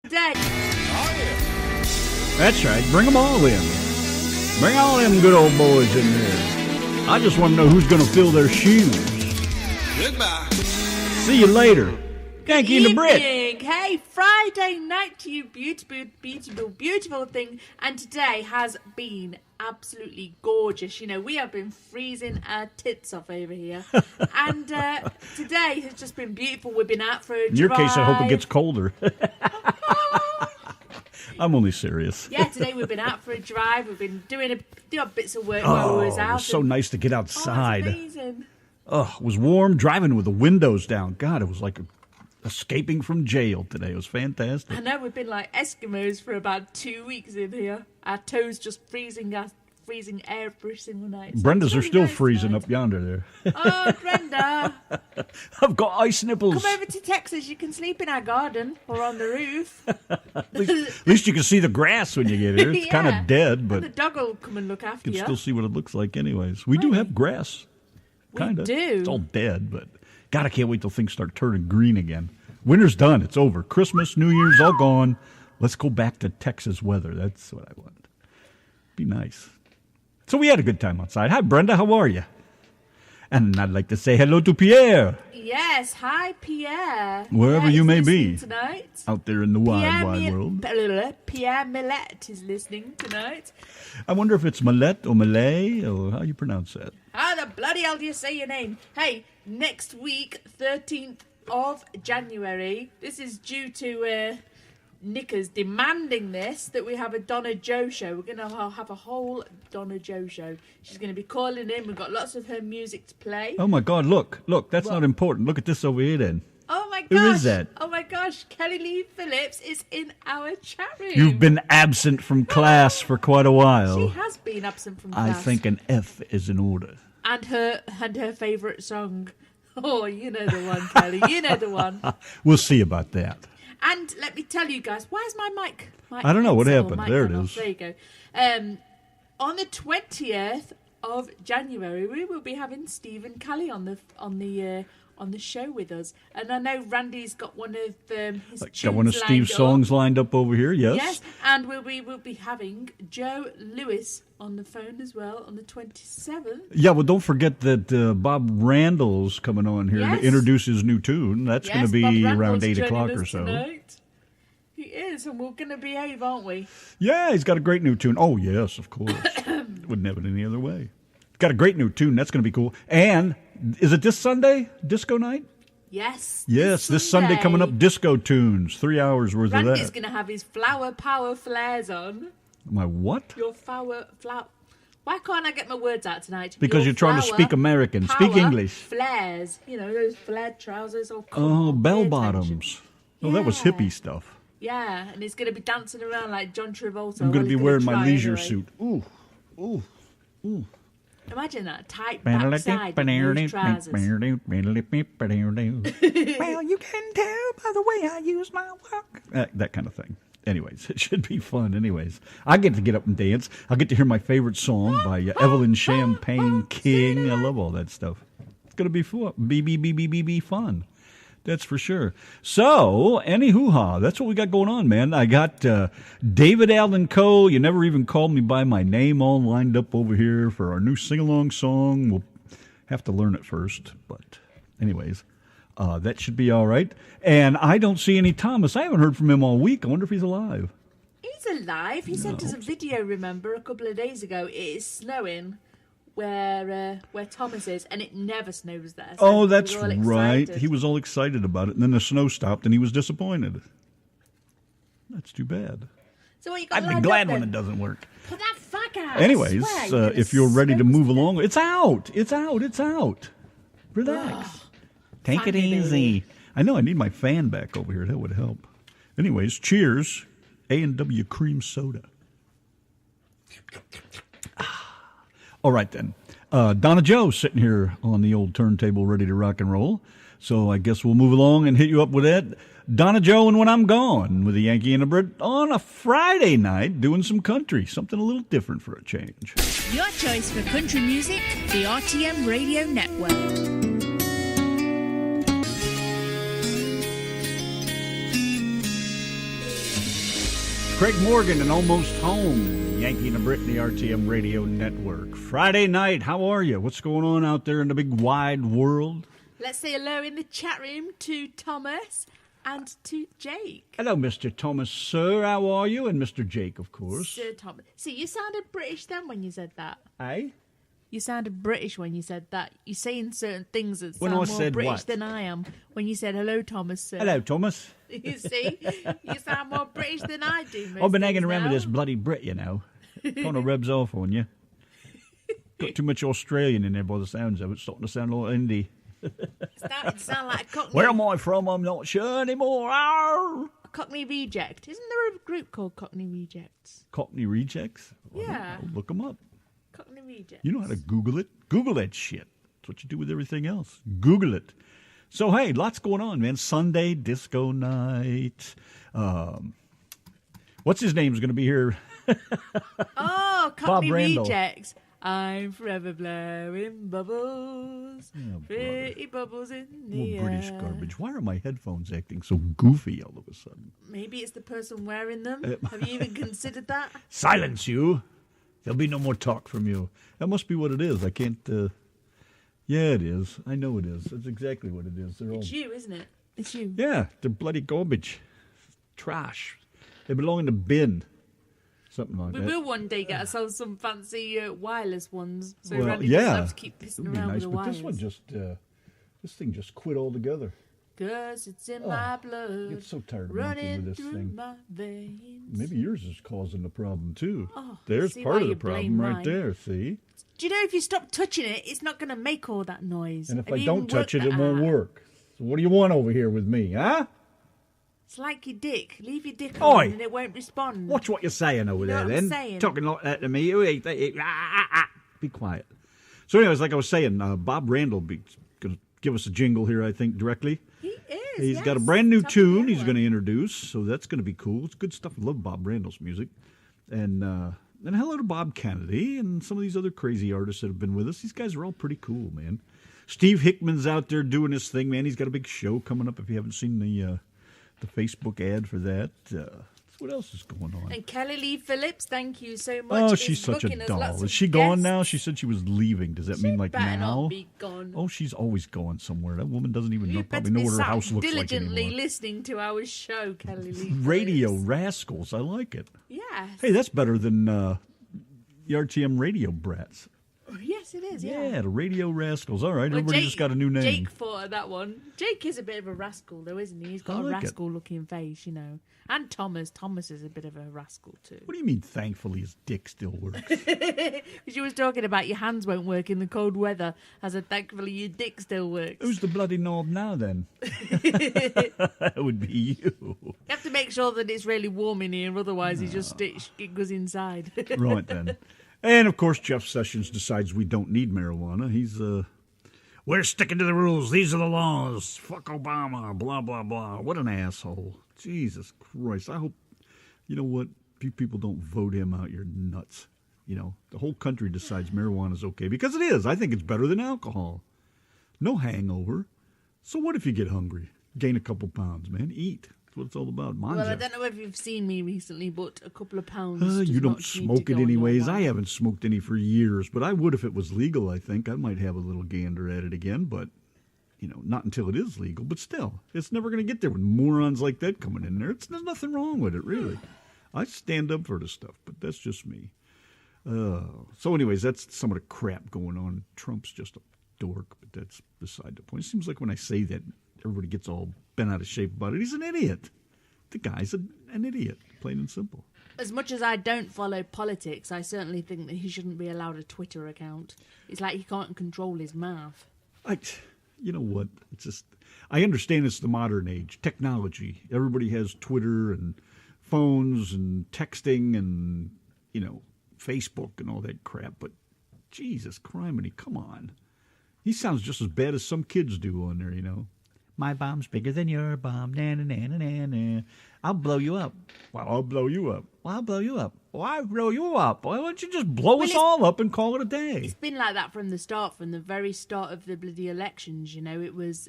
Day. That's right. Bring them all in. Bring all them good old boys in there. I just want to know who's going to fill their shoes. Goodbye. See you later. Yanki and the Brit. Hey, Friday night to you, beautiful, beautiful, beautiful thing. And today has been absolutely gorgeous. You know, we have been freezing our tits off over here. And today has just been beautiful. We've been out for a drive. In your case, I hope it gets colder. I'm only serious. Yeah, today we've been out for a drive. We've been doing bits of work while we was out. It was so nice to get outside. Oh, it's amazing. Oh, it was warm, driving with the windows down. God, it was like escaping from jail today. It was fantastic. I know, we've been like Eskimos for about 2 weeks in here. Our toes just freezing air every single night. So Brenda's are still nice freezing tonight. up yonder there. Oh, Brenda. I've got ice nipples. Come over to Texas. You can sleep in our garden or on the roof. At least you can see the grass when you get here. It's kind of dead, but and the dog will come and look after you you. can still see what it looks like anyways. We do have grass. Kind of. We do. It's all dead, but God, I can't wait till things start turning green again. Winter's done. It's over. Christmas, New Year's, all gone. Let's go back to Texas weather. That's what I want. Be nice. So we had a good time outside. Hi, Brenda. How are you? And I'd like to say hello to Pierre. Yes. Hi, Pierre. Wherever you may be. Tonight. Out there in the wide world. Pierre Millette is listening tonight. I wonder if it's Millette or Malay or how you pronounce that. How the bloody hell do you say your name? Hey, next week, 13th of January, this is due to Nickers demanding this, that we have a Donna Joe show. We're going to have a whole Donna Joe show. She's going to be calling in. We've got lots of her music to play. Oh, my God. Look, that's not important. Look at this over here then. Oh, my gosh. Who is that? Oh, my gosh. Kelly Lee Phillips is in our chat room. You've been absent from class for quite a while. She has been absent from class. I think an F is in order. And her favourite song. Oh, you know the one, Kelly. You know the one. We'll see about that. And let me tell you guys, where's my mic? I don't know what happened. There it is. There you go. On the 20th of January, we will be having Stephen Kelly on the show with us. And I know Randy's got one of his tunes got one of Steve's songs lined up over here. Yes. Yes, and we'll be having Joe Lewis on the phone as well on the 27th. Yeah, well, don't forget that Bob Randall's coming on here to introduce his new tune. That's going to be around 8 o'clock or so. Tonight. He is, and we're going to behave, aren't we? Yeah, he's got a great new tune. Oh, yes, of course. Wouldn't have it any other way. Got a great new tune. That's going to be cool. And is it this Sunday, disco night? Yes. Yes, this Sunday coming up, disco tunes. 3 hours worth of that. Randy's going to have his flower power flares on. My what? Your flower. Why can't I get my words out tonight? Because you're trying to speak American. Speak English. Flares. You know, those flared trousers. Bell bottoms. Oh, that was hippie stuff. Yeah, and he's going to be dancing around like John Travolta. I'm going to be wearing my leisure suit. Ooh. Imagine that, tight backside and loose trousers. Well, you can tell by the way I use my walk. That kind of thing. Anyways, it should be fun. Anyways, I get to get up and dance. I'll get to hear my favorite song by Evelyn Champagne King. I love all that stuff. It's going to be fun. Be fun. That's for sure. So, any hoo-ha, that's what we got going on, man. I got David Allen Coe, You Never Even Called Me By My Name, all lined up over here for our new sing-along song. We'll have to learn it first, but anyways, that should be all right. And I don't see any Thomas. I haven't heard from him all week. I wonder if he's alive. He's alive. He sent us a video, remember, a couple of days ago. It is snowing where Thomas is, and it never snows there. So that's right. He was all excited about it, and then the snow stopped, and he was disappointed. That's too bad. So what you got? I'd be glad when it doesn't work. Put that fuck out. Anyways, if you're ready to move along, it's out. Relax. Take it easy. I know I need my fan back over here. That would help. Anyways, cheers. A&W cream soda. All right, then. Donna Joe sitting here on the old turntable ready to rock and roll. So I guess we'll move along and hit you up with that. Donna Joe and When I'm Gone with the Yanki and the Brit on a Friday night doing some country. Something a little different for a change. Your choice for country music, the RTM Radio Network. Craig Morgan and Almost Home. Yanki and Brit, the RTM Radio Network. Friday night, how are you? What's going on out there in the big wide world? Let's say hello in the chat room to Thomas and to Jake. Hello, Mr. Thomas, sir. How are you? And Mr. Jake, of course. Sir Thomas. See, you sounded British then when you said that. Eh? You sounded British when you said that. You're saying certain things that When sound I more said British what? than I am. When you said, hello, Thomas, sir. Hello, Thomas. You see? You sound more British than I do. I've been most hanging days around now. with this bloody Brit, you know. Kind of rubs off on you. Got too much Australian in there by the sounds of it. Starting to sound a little indie. Starting to sound like a Cockney, Where am I from? I'm not sure anymore. Arr! a Cockney Reject. Isn't there a group called Cockney Rejects? Cockney Rejects? Yeah. I'll look them up. Cockney Rejects. You know how to Google it. Google that shit. That's what you do with everything else. Google it. So, hey, lots going on, man. Sunday disco night. What's his name's going to be here? Oh, Cockney Randall. Rejects. I'm forever blowing bubbles. Oh, Pretty bubbles in the More air. British garbage. Why are my headphones acting so goofy all of a sudden? Maybe it's the person wearing them. Have you even considered that? Silence you. There'll be no more talk from you. That must be what it is. I can't. Yeah, it is. I know it is. That's exactly what it is. They're all. It's you, isn't it? It's you. Yeah, they're bloody garbage. Trash. They belong in the bin. Something like We that. will one day get ourselves some fancy wireless ones. So Well, Randy yeah. doesn't have to keep pissing It'd be around nice, with the but wires. this one just. This thing just quit altogether. 'Cause it's in my blood. I get so tired of monkeying running with this through thing. my veins. Maybe yours is causing the problem too. Oh, There's see part why of the you problem blame right mine. there. See, Do you know if you stop touching it, it's not going to make all that noise? and if Have I you don't even touch it, worked it that won't out? work. So what do you want over here with me, huh? It's like your dick. Leave your dick Oi! on and it won't respond. Watch what you're saying over You know there, what then. I'm saying? Talking like that to me. Be quiet. So, anyways, like I was saying, Bob Randall going to give us a jingle here, I think, directly. He is. He's got a yes. brand new Top of the tune he's hour. going to introduce, so that's going to be cool. It's good stuff. I love Bob Randall's music. And hello to Bob Kennedy and some of these other crazy artists that have been with us. These guys are all pretty cool, man. Steve Hickman's out there doing his thing, man. He's got a big show coming up if you haven't seen the Facebook ad for that. What else is going on? And Kelly Lee Phillips, thank you so much. Oh, is she's such a booking us lots doll. of Is she gone now? guests. She said she was leaving. Does that mean like better now? not be gone. Oh, she's always going somewhere. That woman doesn't even You know, better probably know be what her sat house looks like diligently anymore. listening to our show, Kelly Lee Radio Phillips. Rascals. I like it. Yes. Hey, that's better than the RTM Radio Brats. Yes, it is. Yeah, the Radio Rascals. All right, Well, everybody Jake, just got a new name. Jake thought of that one. Jake is a bit of a rascal, though, isn't he? He's got I a like it. rascal-looking face, you know. And Thomas. Thomas is a bit of a rascal, too. What do you mean, thankfully, his dick still works? Because you was talking about your hands won't work in the cold weather. I said, thankfully, your dick still works. Who's the bloody knob now, then? That would be you. You have to make sure that it's really warm in here, otherwise it goes inside. Right, then. And, of course, Jeff Sessions decides we don't need marijuana. He's, we're sticking to the rules. These are the laws. Fuck Obama. Blah, blah, blah. What an asshole. Jesus Christ. I hope, you know what? If you people don't vote him out, you're nuts. You know, the whole country decides marijuana's okay. Because it is. I think it's better than alcohol. No hangover. So what if you get hungry? Gain a couple pounds, man. Eat. That's what it's all about. Well, I Manja. don't know if you've seen me recently, but a couple of pounds. does You don't not need to smoke go it on your anyways. I wallet. haven't smoked any for years, but I would if it was legal, I think. I might have a little gander at it again, but, you know, not until it is legal. But still, it's never going to get there with morons like that coming in there. There's nothing wrong with it, really. I stand up for this stuff, but that's just me. So anyways, that's some of the crap going on. Trump's just a dork, but that's beside the point. It seems like when I say that, everybody gets all bent out of shape about it. He's an idiot. The guy's an idiot, plain and simple. As much as I don't follow politics, I certainly think that he shouldn't be allowed a Twitter account. It's like he can't control his mouth. You know what? It's just, I understand it's the modern age, technology. Everybody has Twitter and phones and texting and, you know, Facebook and all that crap. But Jesus criminy, come on. He sounds just as bad as some kids do on there, you know. My bomb's bigger than your bomb. Na, na, na, na, na, na. I'll blow you up. Well, I'll blow you up. Well, I'll blow you up. Well, I'll blow you up. Why don't you just blow us all up and call it a day? It's been like that from the start, from the very start of the bloody elections. You know, it was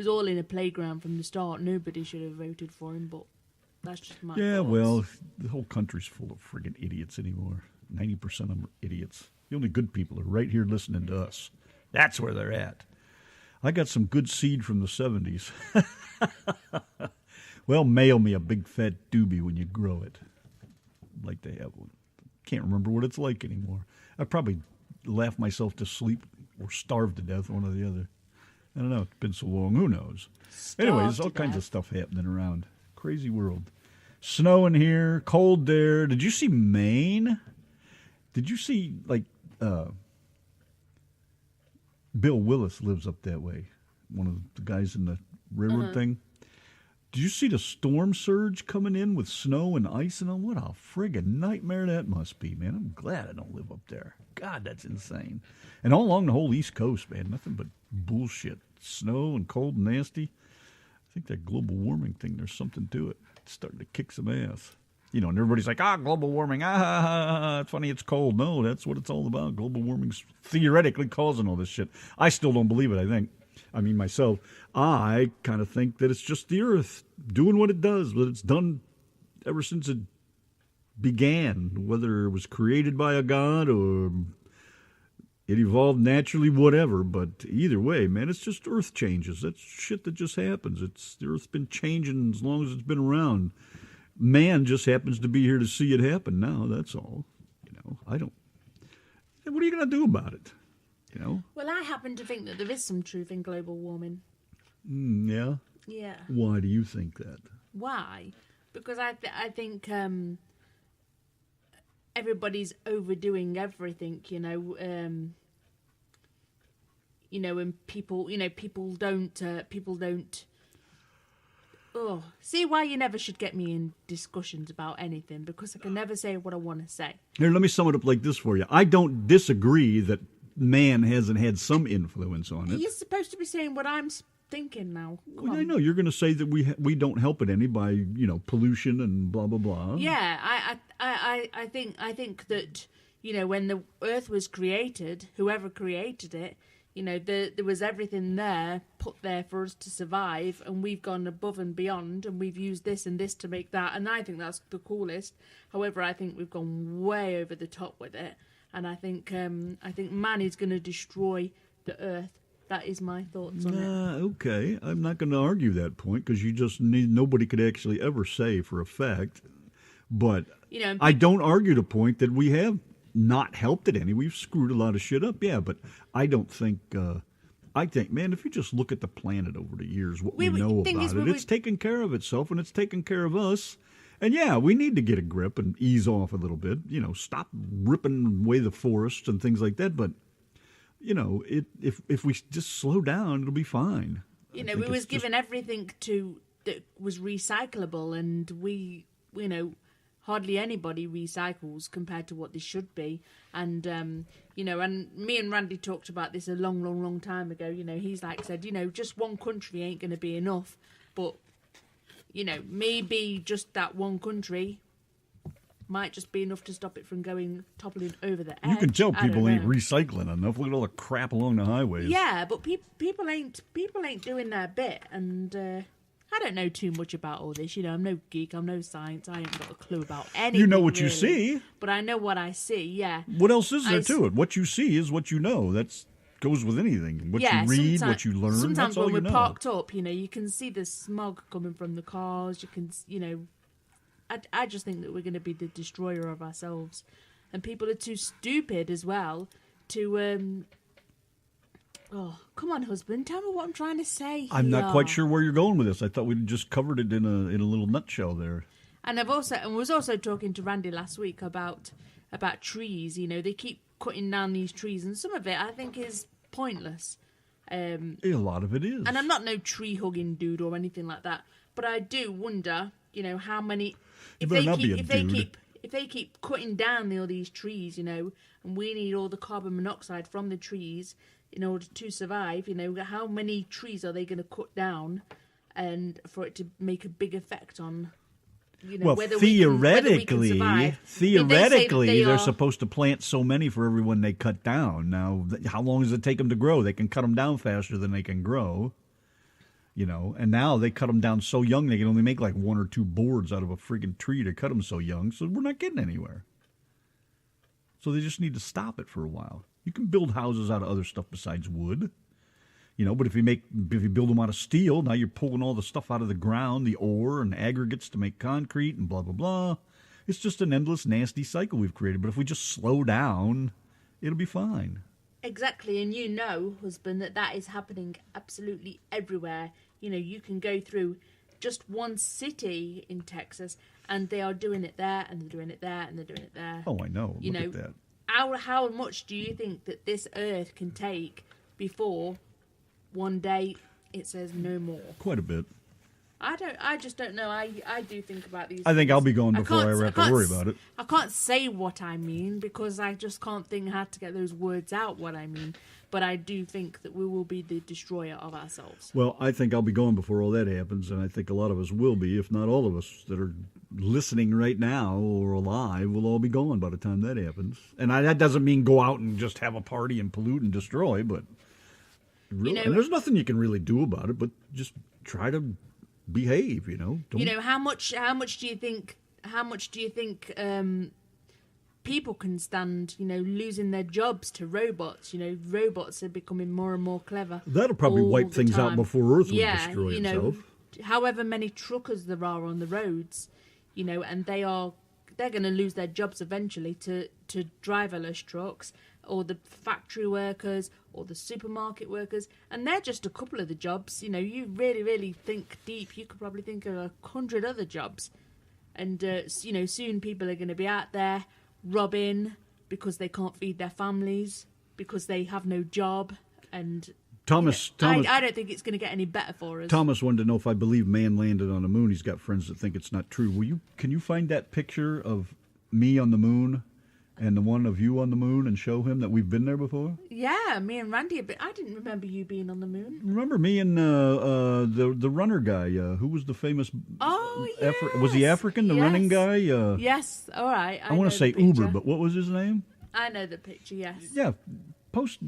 all in a playground from the start. Nobody should have voted for him, but That's just my Yeah, thoughts. well, the whole country's full of friggin' idiots anymore. 90% of them are idiots. The only good people are right here listening to us. That's where they're at. I got some good seed from the 70s. Well, mail me a big fat doobie when you grow it. I'd like to have one. Can't remember what it's like anymore. I probably laugh myself to sleep or starve to death, one or the other. I don't know. It's been so long. Who knows? Anyway, there's all kinds of stuff happening around. Crazy world. Snow in here, cold there. Did you see Maine? Did you see, like, Bill Willis lives up that way, one of the guys in the railroad thing. Did you see the storm surge coming in with snow and ice and all? What a friggin' nightmare that must be, man. I'm glad I don't live up there. God, that's insane. And all along the whole East Coast, man, nothing but bullshit. Snow and cold and nasty. I think that global warming thing, there's something to it. It's starting to kick some ass. You know, and everybody's like, global warming, it's funny it's cold. No, that's what it's all about. Global warming's theoretically causing all this shit. I still don't believe it, myself. I kind of think that it's just the Earth doing what it does, but it's done ever since it began, whether it was created by a god or it evolved naturally, whatever. But either way, man, it's just Earth changes. That's shit that just happens. The Earth's been changing as long as it's been around. Man just happens to be here to see it happen now, that's all. What are you going to do about it? Well, I happen to think that there is some truth in global warming. Yeah? Yeah. Why do you think that? Why? Because I think everybody's overdoing everything, and people don't. Oh, see why you never should get me in discussions about anything, because I can never say what I want to say. Here, let me sum it up like this for you. I don't disagree that man hasn't had some influence on it. You're supposed to be saying what I'm thinking now. Come on. I know you're going to say that we don't help it any by pollution and blah blah blah. Yeah, I think that when the Earth was created, whoever created it, there was everything there put there for us to survive, and we've gone above and beyond, and we've used this and this to make that, and I think that's the coolest. However, I think we've gone way over the top with it, and I think man is going to destroy the Earth. That is my thoughts on it. Okay, I'm not going to argue that point, because nobody could actually ever say for a fact. But I don't argue the point that we have not helped it any. We've screwed a lot of shit up, yeah, but I don't think. I think, man, if you just look at the planet over the years, what we know about it, it's taken care of itself and it's taken care of us. And yeah, we need to get a grip and ease off a little bit. Stop ripping away the forests and things like that. But if we just slow down, it'll be fine. We was given everything that was recyclable, and we hardly anybody recycles compared to what this should be. And, and me and Randy talked about this a long time ago. He's said, just one country ain't going to be enough. But, maybe just that one country might just be enough to stop it from toppling over the edge. You can tell people ain't recycling enough. Look at all the crap along the highways. Yeah, but people ain't doing their bit. And, I don't know too much about all this. I'm no geek. I'm no science. I ain't got a clue about anything. You know what you really. see. But I know what I see, yeah. What else is there to it? What you see is what you know. That goes with anything. What you read, what you learn, sometimes that's all when you we're know. parked up, you can see the smog coming from the cars. You can, I just think that we're going to be the destroyer of ourselves. And people are too stupid as well to... Oh, come on, husband. Tell me what I'm trying to say here. I'm not quite sure where you're going with this. I thought we'd just covered it in a little nutshell there. And was also talking to Randy last week about trees. They keep cutting down these trees, and some of it I think is pointless. A lot of it is. And I'm not no tree hugging dude or anything like that, but I do wonder, how many if they keep cutting down all these trees, and we need all the carbon monoxide from the trees in order to survive, how many trees are they going to cut down and for it to make a big effect on, whether theoretically, we can theoretically, they're supposed to plant so many for everyone they cut down. Now, how long does it take them to grow? They can cut them down faster than they can grow. And now they cut them down so young they can only make like 1 or 2 boards out of a freaking tree to cut them so young, so we're not getting anywhere. So they just need to stop it for a while. You can build houses out of other stuff besides wood. But if you build them out of steel, now you're pulling all the stuff out of the ground, the ore and aggregates to make concrete and blah, blah, blah. It's just an endless, nasty cycle we've created. But if we just slow down, it'll be fine. Exactly, and husband, that is happening absolutely everywhere. You can go through just one city in Texas, and they are doing it there, and they're doing it there, and they're doing it there. Oh, I know. Look at that. How much do you think that this earth can take before one day it says no more? Quite a bit. I just don't know. I do think about these I think things. I'll be going before I have to worry about it. I can't say what I mean because I just can't think how to get those words out what I mean. But I do think that we will be the destroyer of ourselves. Well, I think I'll be going before all that happens, and I think a lot of us will be, if not all of us that are listening right now or alive will all be gone by the time that happens. And that doesn't mean go out and just have a party and pollute and destroy, but really, and there's nothing you can really do about it, but just try to behave, How much do you think people can stand, losing their jobs to robots? Robots are becoming more and more clever. That'll probably wipe things out before Earth will destroy itself. However many truckers there are on the roads, and they're going to lose their jobs eventually to driverless trucks, or the factory workers, or the supermarket workers, and they're just a couple of the jobs. You really, really think deep, you could probably think of 100 other jobs. And, soon people are going to be out there robbing because they can't feed their families, because they have no job. And Thomas, I don't think it's going to get any better for us. Thomas wanted to know if I believe man landed on the moon. He's got friends that think it's not true. Can you find that picture of me on the moon and the one of you on the moon and show him that we've been there before? Yeah, me and Randy. But I didn't remember you being on the moon. Remember me and the runner guy? Who was the famous? Oh, yes. Was he African? The running guy? Yes. All right. I want to say Uber, but what was his name? I know the picture. Yes. Yeah.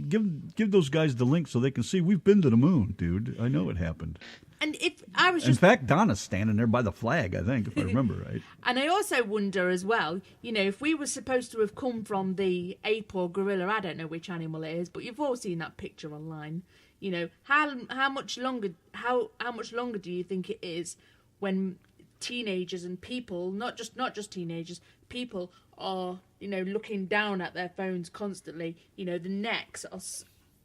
Give those guys the link so they can see we've been to the moon, dude. I know it happened. And if I was in fact, Donna's standing there by the flag, I think, if I remember right. And I also wonder as well, if we were supposed to have come from the ape or gorilla, I don't know which animal it is, but you've all seen that picture online. How much longer do you think it is when teenagers and people, not just teenagers, people are looking down at their phones constantly? The necks are.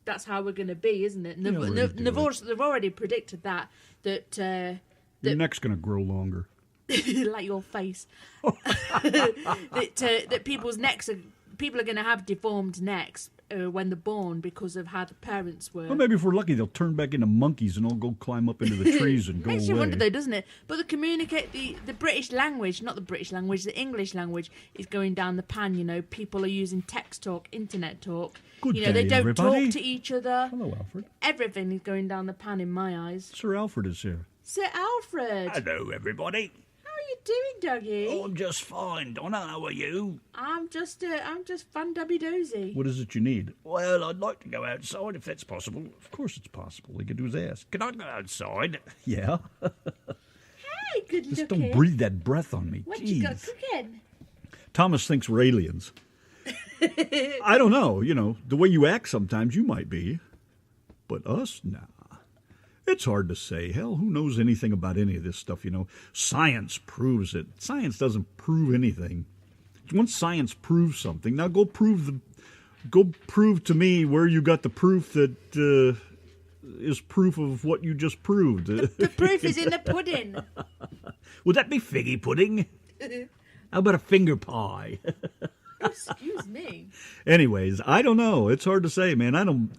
That's how we're going to be, isn't it? And they've already predicted that your neck's going to grow longer, like your face. that people are going to have deformed necks when they're born because of how the parents were. Well, maybe if we're lucky, they'll turn back into monkeys and all go climb up into the trees and go away. Makes you wonder, though, doesn't it? But the British language, not the British language, the English language is going down the pan. People are using text talk, internet talk. Good day, they don't everybody. talk to each other. Hello, Alfred. Everything is going down the pan in my eyes. Sir Alfred is here. Sir Alfred. Hello, everybody. How are you doing, Dougie? Oh, I'm just fine, Donna. How are you? I'm just fun-dubby-dozy. What is it you need? Well, I'd like to go outside if that's possible. Of course it's possible. All you can do is ask. Can I go outside? Yeah. Hey, good looking. Just don't breathe that breath on me. What Jeez. you got cooking? Thomas thinks we're aliens. I don't know. The way you act sometimes you might be. But us? Nah. It's hard to say. Hell, who knows anything about any of this stuff, Science proves it. Science doesn't prove anything. Once science proves something, now go prove to me where you got the proof that is proof of what you just proved. The proof is in the pudding. Would that be figgy pudding? How about a finger pie? Excuse me. Anyways, I don't know. It's hard to say, man.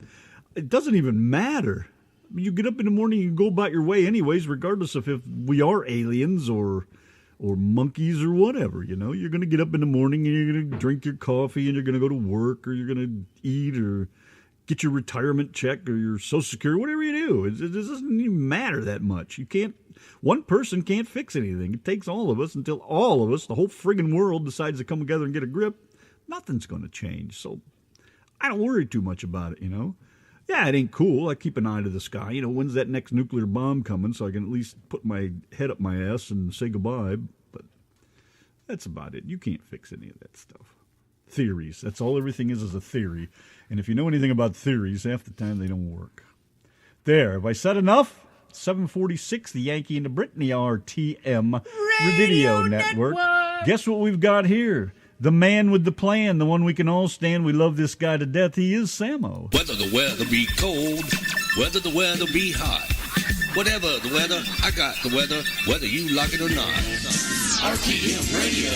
It doesn't even matter. You get up in the morning, you go about your way anyways, regardless of if we are aliens or monkeys or whatever, You're going to get up in the morning and you're going to drink your coffee and you're going to go to work or you're going to eat or get your retirement check or your Social Security, whatever you do. It doesn't even matter that much. One person can't fix anything. It takes all of us until all of us, the whole friggin' world, decides to come together and get a grip. Nothing's going to change. So I don't worry too much about it, Yeah, it ain't cool. I keep an eye to the sky. You know, when's that next nuclear bomb coming so I can at least put my head up my ass and say goodbye. But that's about it. You can't fix any of that stuff. Theories. That's all everything is a theory. And if you know anything about theories, half the time they don't work. There. Have I said enough? 746, the Yankee and the Brit, the RTM Radio Network. Guess what we've got here? The man with the plan, the one we can all stand. We love this guy to death. He is Samo. Whether the weather be cold, whether the weather be hot, whatever the weather, I got the weather, whether you like it or not. RTM Radio.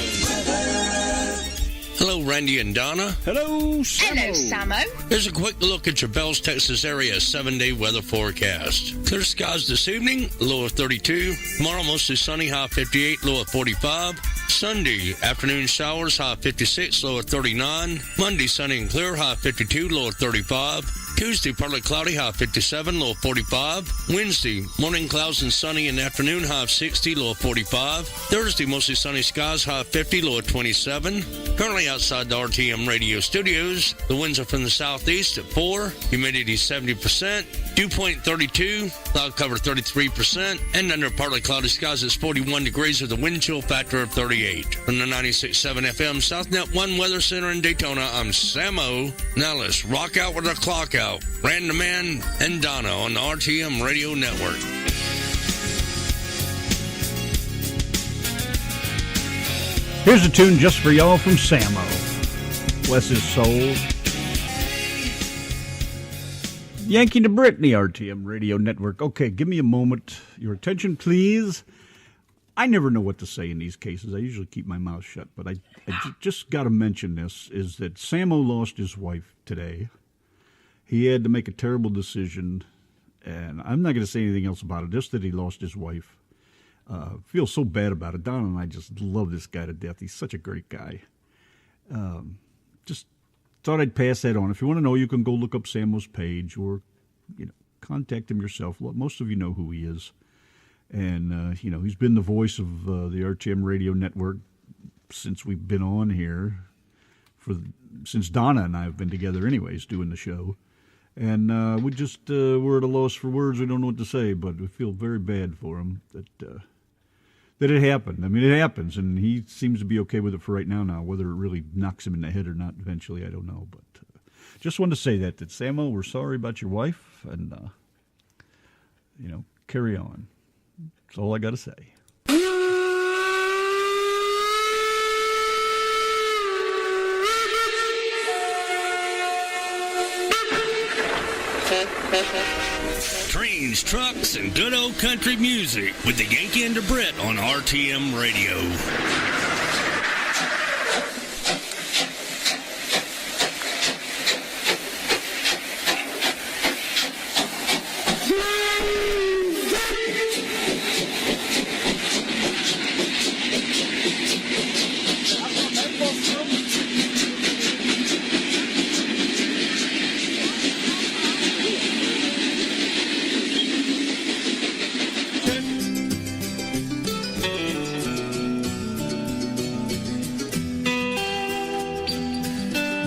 Hello, Randy and Donna. Hello, Samo. Hello, Samo. Here's a quick look at your Bells, Texas area 7-day weather forecast. Clear skies this evening, low of 32. Tomorrow, mostly sunny, high 58, low of 45. Sunday, afternoon showers, high 56, low of 39. Monday, sunny and clear, high 52, low of 35. Tuesday, partly cloudy, high 57, low of 45. Wednesday, morning clouds and sunny in the afternoon, high of 60, low of 45. Thursday, mostly sunny skies, high of 50, low of 27. Currently outside the RTM radio studios, the winds are from the southeast at 4, humidity 70%, dew point 32, cloud cover 33%, and under partly cloudy skies it's 41 degrees with a wind chill factor of 38. From the 96.7 FM SouthNet 1 Weather Center in Daytona, I'm Samo. Now let's rock out with our clock out. Random Man and Donna on the RTM Radio Network. Here's a tune just for y'all from Samo. Bless his soul. Yankee to Brit, the RTM Radio Network. Okay, give me a moment. Your attention, please. I never know what to say in these cases. I usually keep my mouth shut, but I just got to mention this, is that Samo lost his wife today. He had to make a terrible decision, and I'm not going to say anything else about it, just that he lost his wife. Feel so bad about it. Donna and I just love this guy to death. He's such a great guy. Just thought I'd pass that on. If you want to know, you can go look up Samo's page or, contact him yourself. Most of you know who he is. And, he's been the voice of the RTM Radio Network since we've been on here, since Donna and I have been together anyways, doing the show. And we're at a loss for words. We don't know what to say, but we feel very bad for him that it happened. I mean, it happens, and he seems to be okay with it for right now. Whether it really knocks him in the head or not eventually, I don't know. But just wanted to say that Samo, we're sorry about your wife, and, carry on. That's all I got to say. Trains, trucks, and good old country music with the Yankee and the Brit on RTM Radio.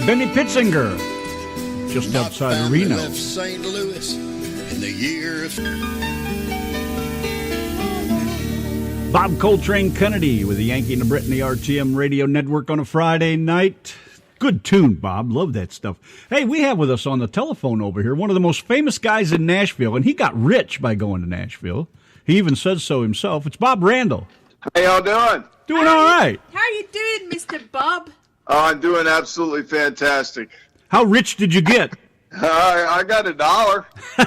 Benny Pitzinger, just outside of Reno. Left St. Louis in the year of... Bob Coltrane Kennedy with the Yankee and the Brit and the RTM Radio Network on a Friday night. Good tune, Bob. Love that stuff. Hey, we have with us on the telephone over here one of the most famous guys in Nashville, and he got rich by going to Nashville. He even says so himself. It's Bob Randall. How y'all doing? Doing all right. How you doing, Mr. Bob? Oh, I'm doing absolutely fantastic. How rich did you get? I got $1.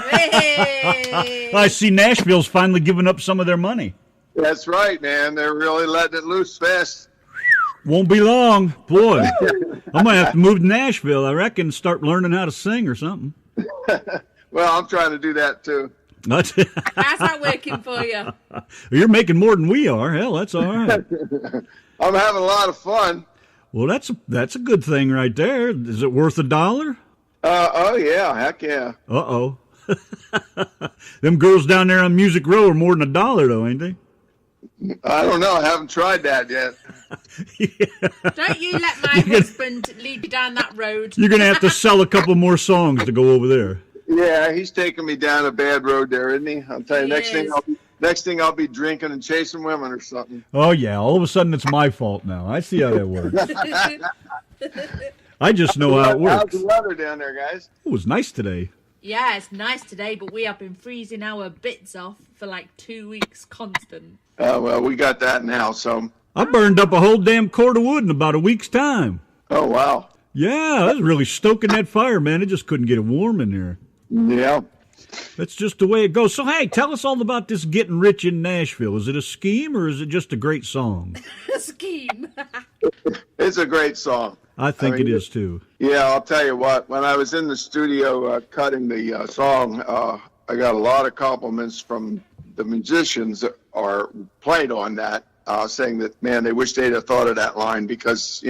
Hey! I see Nashville's finally giving up some of their money. That's right, man. They're really letting it loose fast. Won't be long. Boy, I'm going to have to move to Nashville, I reckon, start learning how to sing or something. Well, I'm trying to do that, too. How's that working for you? You're making more than we are. Hell, that's all right. I'm having a lot of fun. Well, that's a good thing right there. Is it worth $1? Oh, yeah. Heck yeah. Uh-oh. Them girls down there on Music Row are more than $1, though, ain't they? I don't know. I haven't tried that yet. Yeah. Don't you let my husband lead you down that road. You're going to have to sell a couple more songs to go over there. Yeah, he's taking me down a bad road there, isn't he? I'll tell you, next thing I'll be drinking and chasing women or something. Oh, yeah. All of a sudden, it's my fault now. I see how that works. I just know how it works. How's the weather down there, guys? It was nice today. Yeah, it's nice today, but we have been freezing our bits off for like 2 weeks constant. Well, we got that now, so. I burned up a whole damn cord of wood in about a week's time. Oh, wow. Yeah, I was really stoking that fire, man. It just couldn't get it warm in there. Yeah. That's just the way it goes. So, hey, tell us all about this Getting Rich in Nashville. Is it a scheme or is it just a great song? A scheme. It's a great song. I think it is, too. Yeah, I'll tell you what. When I was in the studio cutting the song, I got a lot of compliments from the musicians that are played on that, saying that, man, they wish they'd have thought of that line because,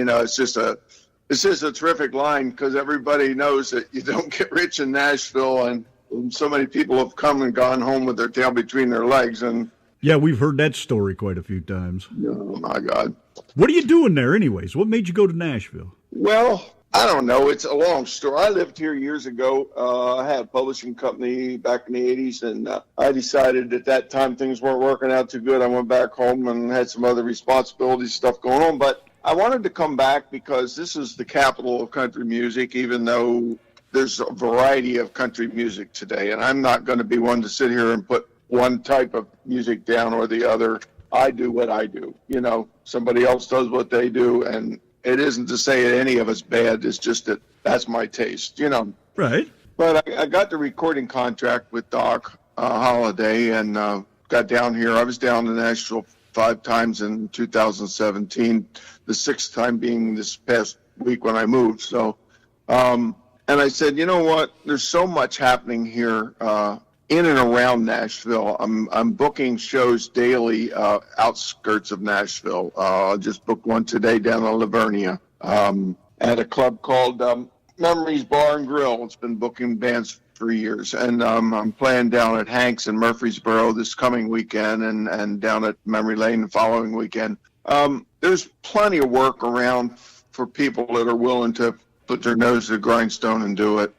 it's just a terrific line because everybody knows that you don't get rich in Nashville, and so many people have come and gone home with their tail between their legs. And yeah, we've heard that story quite a few times. Oh, my God. What are you doing there anyways? What made you go to Nashville? Well, I don't know. It's a long story. I lived here years ago. I had a publishing company back in the 80s, and I decided at that time things weren't working out too good. I went back home and had some other responsibilities, stuff going on. But I wanted to come back because this is the capital of country music, even though there's a variety of country music today. And I'm not going to be one to sit here and put one type of music down or the other. I do what I do. Somebody else does what they do, and it isn't to say that any of it's bad. It's just that that's my taste, Right. But I got the recording contract with Doc Holliday and got down here. I was down to Nashville 5 times in 2017, the 6th time being this past week when I moved. So, and I said, you know what? There's so much happening here in and around Nashville. I'm booking shows daily outskirts of Nashville. I just booked one today down in Livonia at a club called Memories Bar and Grill. It's been booking bands for years. And I'm playing down at Hank's in Murfreesboro this coming weekend and down at Memory Lane the following weekend. There's plenty of work around for people that are willing to put their nose to the grindstone and do it.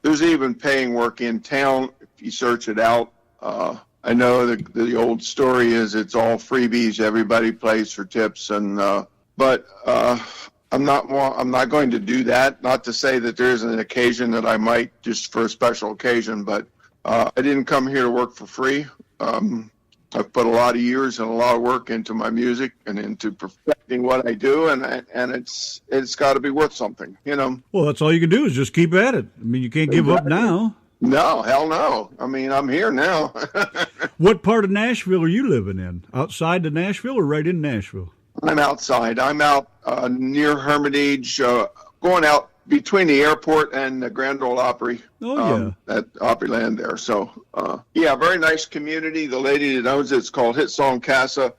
There's even paying work in town if you search it out. I know the old story is it's all freebies. Everybody plays for tips, but I'm not going to do that. Not to say that there isn't an occasion that I might just for a special occasion, but I didn't come here to work for free. I've put a lot of years and a lot of work into my music and into perfecting what I do, and it's got to be worth something, Well, that's all you can do is just keep at it. I mean, you can't give up now. No, hell no. I mean, I'm here now. What part of Nashville are you living in? Outside of Nashville or right in Nashville? I'm outside. I'm out near Hermitage, going out between the airport and the Grand Ole Opry. Oh, yeah. At Opryland there. So, yeah, very nice community. The lady that owns it's called Hit Song Casa.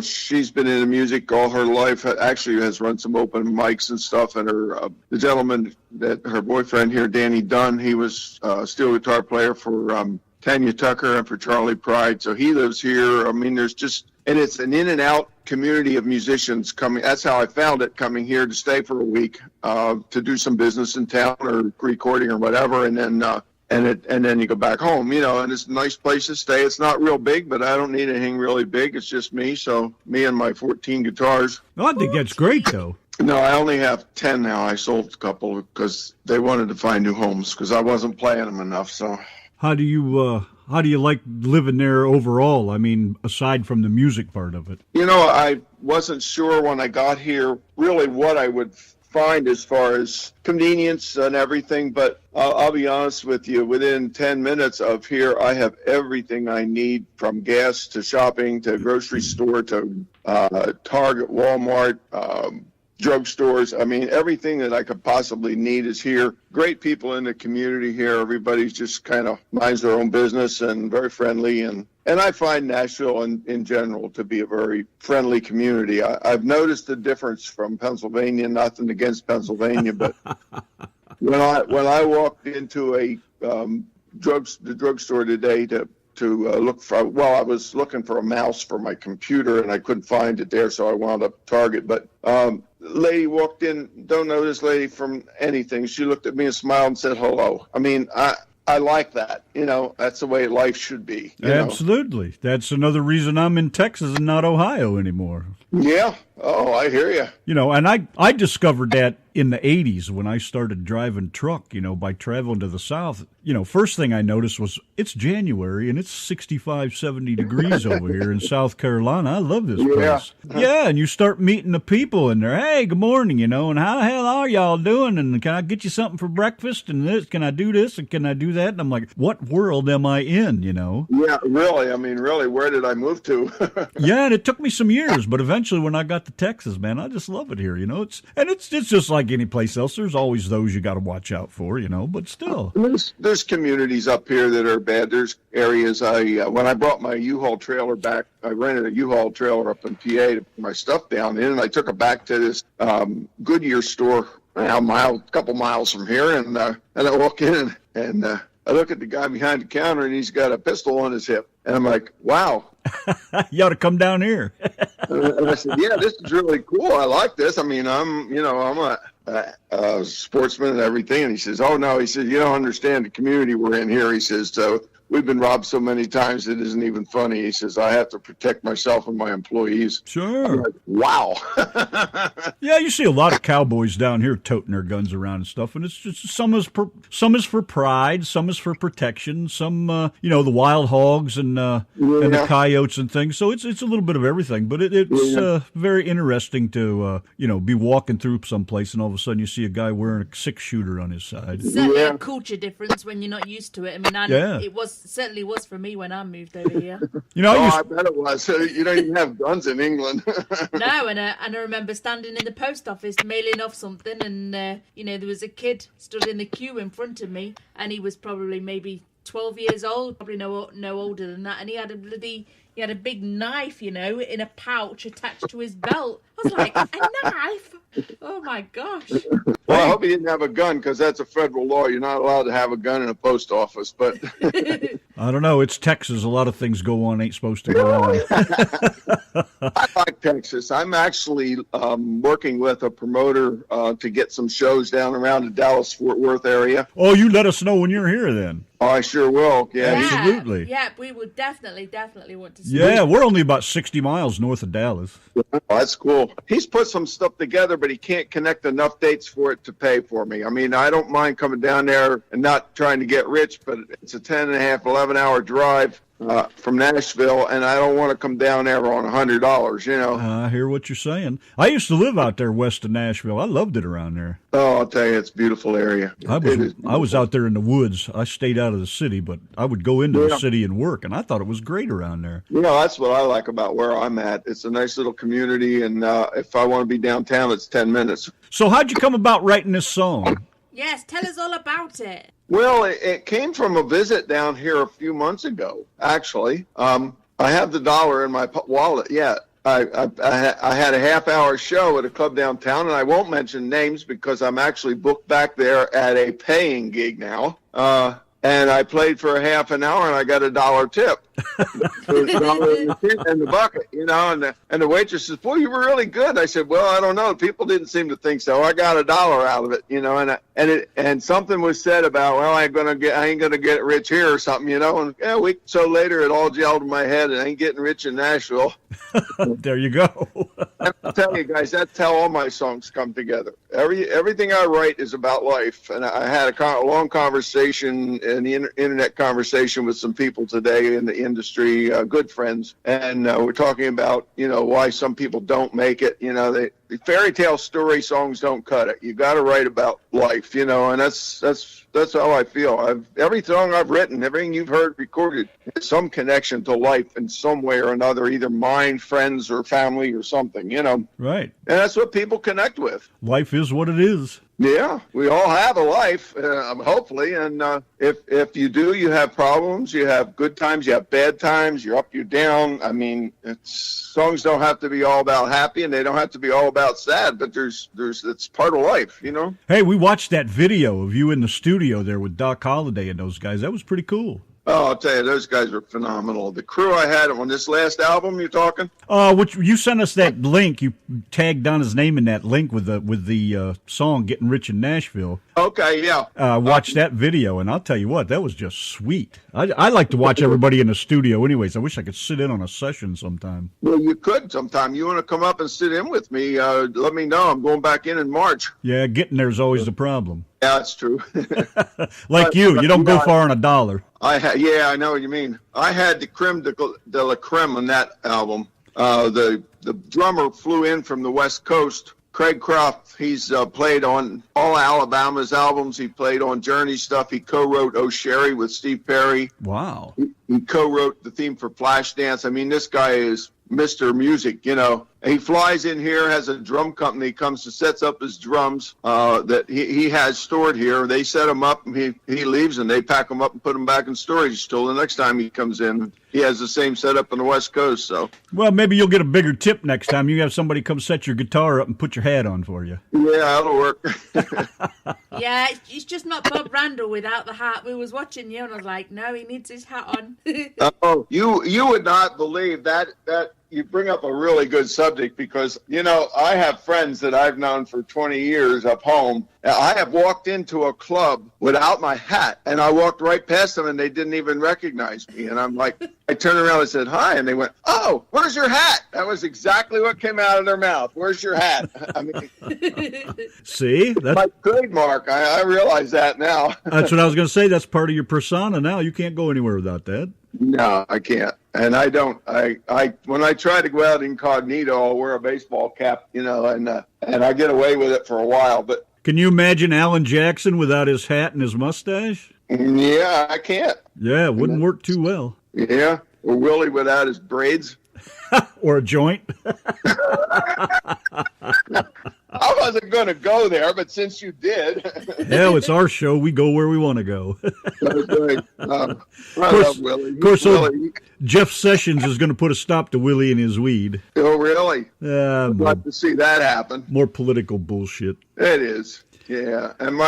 She's been into music all her life. Actually has run some open mics and stuff. And the gentleman that her boyfriend here, Danny Dunn, he was a steel guitar player for Tanya Tucker and for Charlie Pride. So he lives here. I mean, and it's an in and out community of musicians coming. That's how I found it, coming here to stay for a week, to do some business in town or recording or whatever. And then you go back home, and it's a nice place to stay. It's not real big, but I don't need anything really big. It's just me. So me and my 14 guitars. Oh, I think that's great though. No, I only have 10 now. I sold a couple because they wanted to find new homes because I wasn't playing them enough. So how do you like living there overall? I mean, aside from the music part of it. I wasn't sure when I got here really what I would find as far as convenience and everything, but I'll be honest with you, within 10 minutes of here, I have everything I need, from gas to shopping to grocery store to Target, Walmart, drugstores. I mean, everything that I could possibly need is here. Great people in the community here. Everybody's just kind of minds their own business and very friendly. And I find Nashville in general to be a very friendly community. I've noticed the difference from Pennsylvania, nothing against Pennsylvania, but when I walked into the drugstore today to look for, I was looking for a mouse for my computer and I couldn't find it there, so I wound up at Target. But lady walked in, don't know this lady from anything. She looked at me and smiled and said hello. I mean, I like that. That's the way life should be. Absolutely. That's another reason I'm in Texas and not Ohio anymore. Yeah. Oh, I hear you. And I discovered that in the 80s when I started driving truck, by traveling to the South. First thing I noticed was it's January and it's 65, 70 degrees over here in South Carolina. I love this place. Yeah, and you start meeting the people and they're, hey, good morning, and how the hell are y'all doing? And can I get you something for breakfast? And this, can I do this? And can I do that? And I'm like, what world am I in, Yeah, really. I mean, really, where did I move to? Yeah, and it took me some years, but eventually when I got to Texas, man, I just love it here, It's just like any place else. There's always those you got to watch out for, but still. There's communities up here that are bad. There's areas when I brought my U-Haul trailer back, I rented a U-Haul trailer up in PA to put my stuff down in, and I took it back to this Goodyear store a couple miles from here, and I walk in and I look at the guy behind the counter, and he's got a pistol on his hip, and I'm like, wow. You ought to come down here. And I said, yeah, this is really cool. I like this. I mean, I'm a sportsman and everything. And he says, oh, no. He says, you don't understand the community we're in here. He says, so we've been robbed so many times it isn't even funny. He says, I have to protect myself and my employees. Sure. I'm like, wow. Yeah, you see a lot of cowboys down here toting their guns around and stuff, and it's just some is for pride, some is for protection, some the wild hogs and the coyotes and things. So it's a little bit of everything, but it's very interesting to be walking through someplace and all of a sudden you see a guy wearing a 6-shooter on his side. Certainly a culture difference when you're not used to it. I mean, it certainly was for me when I moved over here. I bet it was. You don't have guns in England. No, and I remember standing in the post office mailing off something, and there was a kid stood in the queue in front of me, and he was probably maybe 12 years old, probably no older than that, and he had a big knife, in a pouch attached to his belt. I was like, a knife? Oh my gosh. Well, I hope he didn't have a gun, because that's a federal law. You're not allowed to have a gun in a post office, but I don't know. It's Texas. A lot of things go on ain't supposed to go on. I like Texas. I'm actually working with a promoter to get some shows down around the Dallas-Fort Worth area. Oh, you let us know when you're here then. Oh, I sure will. Yeah, absolutely. Yeah, we would definitely want to see. Yeah, we're only about 60 miles north of Dallas. Oh, that's cool. He's put some stuff together, but he can't connect enough dates for it to pay for me. I mean, I don't mind coming down there and not trying to get rich, but it's a 10 and a half, 11-hour drive from Nashville, and I don't want to come down there on $100, I hear what you're saying. I used to live out there west of Nashville. I loved it around there. Oh, I'll tell you, it's a beautiful area. I was out there in the woods. I stayed out of the city, but I would go into the city and work, and I thought it was great around there. That's what I like about where I'm at. It's a nice little community, and if I want to be downtown, it's 10 minutes. So how'd you come about writing this song? Yes, tell us all about it. Well, it came from a visit down here a few months ago, actually. I have the dollar in my wallet. Yeah, I had a half-hour show at a club downtown, and I won't mention names because I'm actually booked back there at a paying gig now. And I played for a half an hour, and I got $1 tip. There's $1 in the bucket, and the waitress says, "Boy, you were really good." I said, "Well, I don't know. People didn't seem to think so. I got $1 out of it, and something was said about, well, I ain't gonna get rich here or something, And a week or so later, it all gelled in my head, and I ain't getting rich in Nashville. There you go. And I'll tell you guys, that's how all my songs come together. Everything I write is about life, and I had a long conversation, an internet conversation with some people today in the industry, good friends, and we're talking about why some people don't make it. The fairy tale story songs don't cut it. You got to write about life, and that's how I feel. Every song I've written, everything you've heard recorded, has some connection to life in some way or another, either mine, friends, or family, or something. Right. And that's what people connect with. Life is what it is. Yeah, we all have a life, hopefully, and if you do, you have problems, you have good times, you have bad times, you're up, you're down. I mean, songs don't have to be all about happy, and they don't have to be all about sad, but it's part of life, Hey, we watched that video of you in the studio there with Doc Holliday and those guys. That was pretty cool. Oh, I'll tell you, those guys are phenomenal. The crew I had on this last album, you're talking? Which you sent us that link. You tagged Donna's name in that link with the song "Getting Rich in Nashville." Okay, yeah. Watch that video, and I'll tell you what, that was just sweet. I like to watch everybody in the studio, anyways. I wish I could sit in on a session sometime. Well, you could sometime. You want to come up and sit in with me? Let me know. I'm going back in March. Yeah, getting there's always the problem. Yeah, that's true. Like you don't go far on a dollar. I know what you mean. I had the creme de la creme on that album. The drummer flew in from the West Coast. Craig Croft, he's played on all Alabama's albums. He played on Journey stuff. He co-wrote "Oh Sherry" with Steve Perry. Wow. He co-wrote the theme for Flashdance. I mean, this guy is Mr. Music, you know. He flies in here, has a drum company, comes and sets up his drums that he has stored here. They set them up, and he leaves, and they pack them up and put them back in storage till the next time he comes in. He has the same setup on the West Coast, so. Well, maybe you'll get a bigger tip next time. You have somebody come set your guitar up and put your hat on for you. Yeah, that'll work. Yeah, it's just not Bob Randall without the hat. We was watching you, and I was like, no, he needs his hat on. Oh, you would not believe that you bring up a really good subject because, you know, I have friends that I've known for 20 years up home. I have walked into a club without my hat, and I walked right past them, and they didn't even recognize me. And I'm like, I turned around and said, hi, and they went, oh, where's your hat? That was exactly what came out of their mouth. Where's your hat? I mean, see? That's my trademark. I realize that now. That's what I was going to say. That's part of your persona now. You can't go anywhere without that. No, I can't. And I don't. I when I try to go out incognito, I'll wear a baseball cap, you know, and I get away with it for a while. But can you imagine Alan Jackson without his hat and his mustache? Yeah, I can't. Yeah, it wouldn't work too well. Yeah, or Willie without his braids. Or a joint. I wasn't going to go there, but since you did. Hell, it's our show. We go where we want to go. I love Willie. Of course, Willie. Jeff Sessions is going to put a stop to Willie and his weed. Oh, really? I'd like to see that happen. More political bullshit. It is. Yeah, and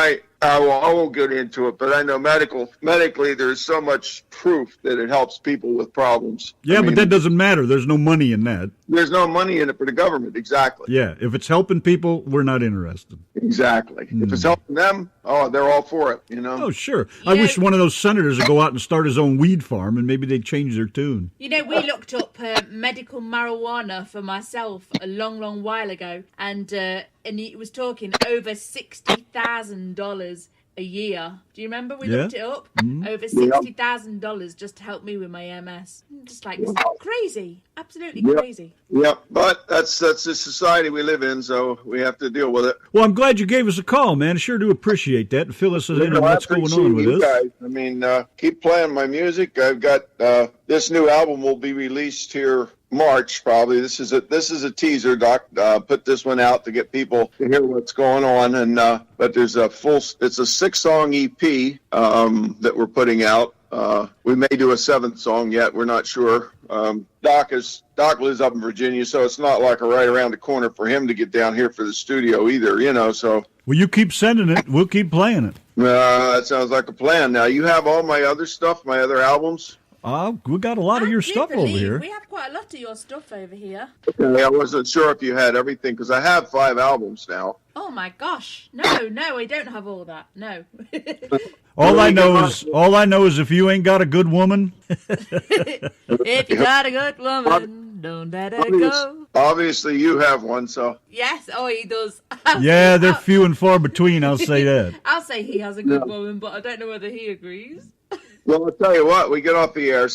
I won't get into it, but I know medically there's so much proof that it helps people with problems. Yeah, but that doesn't matter. There's no money in that. There's no money in it for the government, exactly. Yeah, if it's helping people, we're not interested. Exactly. If it's helping them, they're all for it, you know? Oh, sure. I wish one of those senators would go out and start his own weed farm, and maybe they'd change their tune. You know, we looked up medical marijuana for myself a long, long while ago, and he was talking over $60,000 a year. Do you remember we looked it up? Mm-hmm. Over $60,000 just to help me with my MS. I'm just like, it's crazy. Absolutely crazy. Yeah, but that's the society we live in, so we have to deal with it. Well, I'm glad you gave us a call, man. I sure do appreciate that and fill us in on what's going on with this. Guys. I mean, keep playing my music. I've got this new album will be released here March probably. This is a teaser, Doc. Put this one out to get people to hear what's going on, and but there's it's a 6-song EP that we're putting out. We may do a 7th song yet. We're not sure. Doc lives up in Virginia, so it's not like right around the corner for him to get down here for the studio either, you know. So well, you keep sending it. We'll keep playing it. That sounds like a plan. Now you have all my other stuff, my other albums. We got a lot of your stuff over here. We have quite a lot of your stuff over here. Okay, I wasn't sure if you had everything because I have 5 albums now. Oh my gosh! No, I don't have all that. No. All I know is if you ain't got a good woman. If you got a good woman, don't let her go. Obviously, you have one, so. Yes, he does. Yeah, they're few and far between. I'll say that. I'll say he has a good woman, but I don't know whether he agrees. Well, I'll tell you what, we get off the air.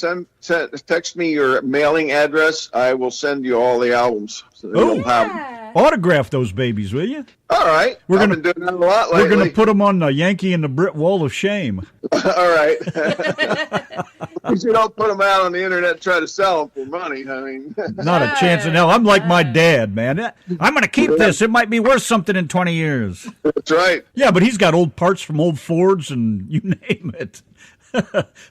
Text me your mailing address. I will send you all the albums. So autograph those babies, will you? All right. I've been doing that a lot lately. We're going to put them on the Yanki and the Brit Wall of Shame. All right. You don't put them out on the internet and try to sell them for money. I mean, not a chance in hell. I'm like my dad, man. I'm going to keep this. It might be worth something in 20 years. That's right. Yeah, but he's got old parts from old Fords and you name it.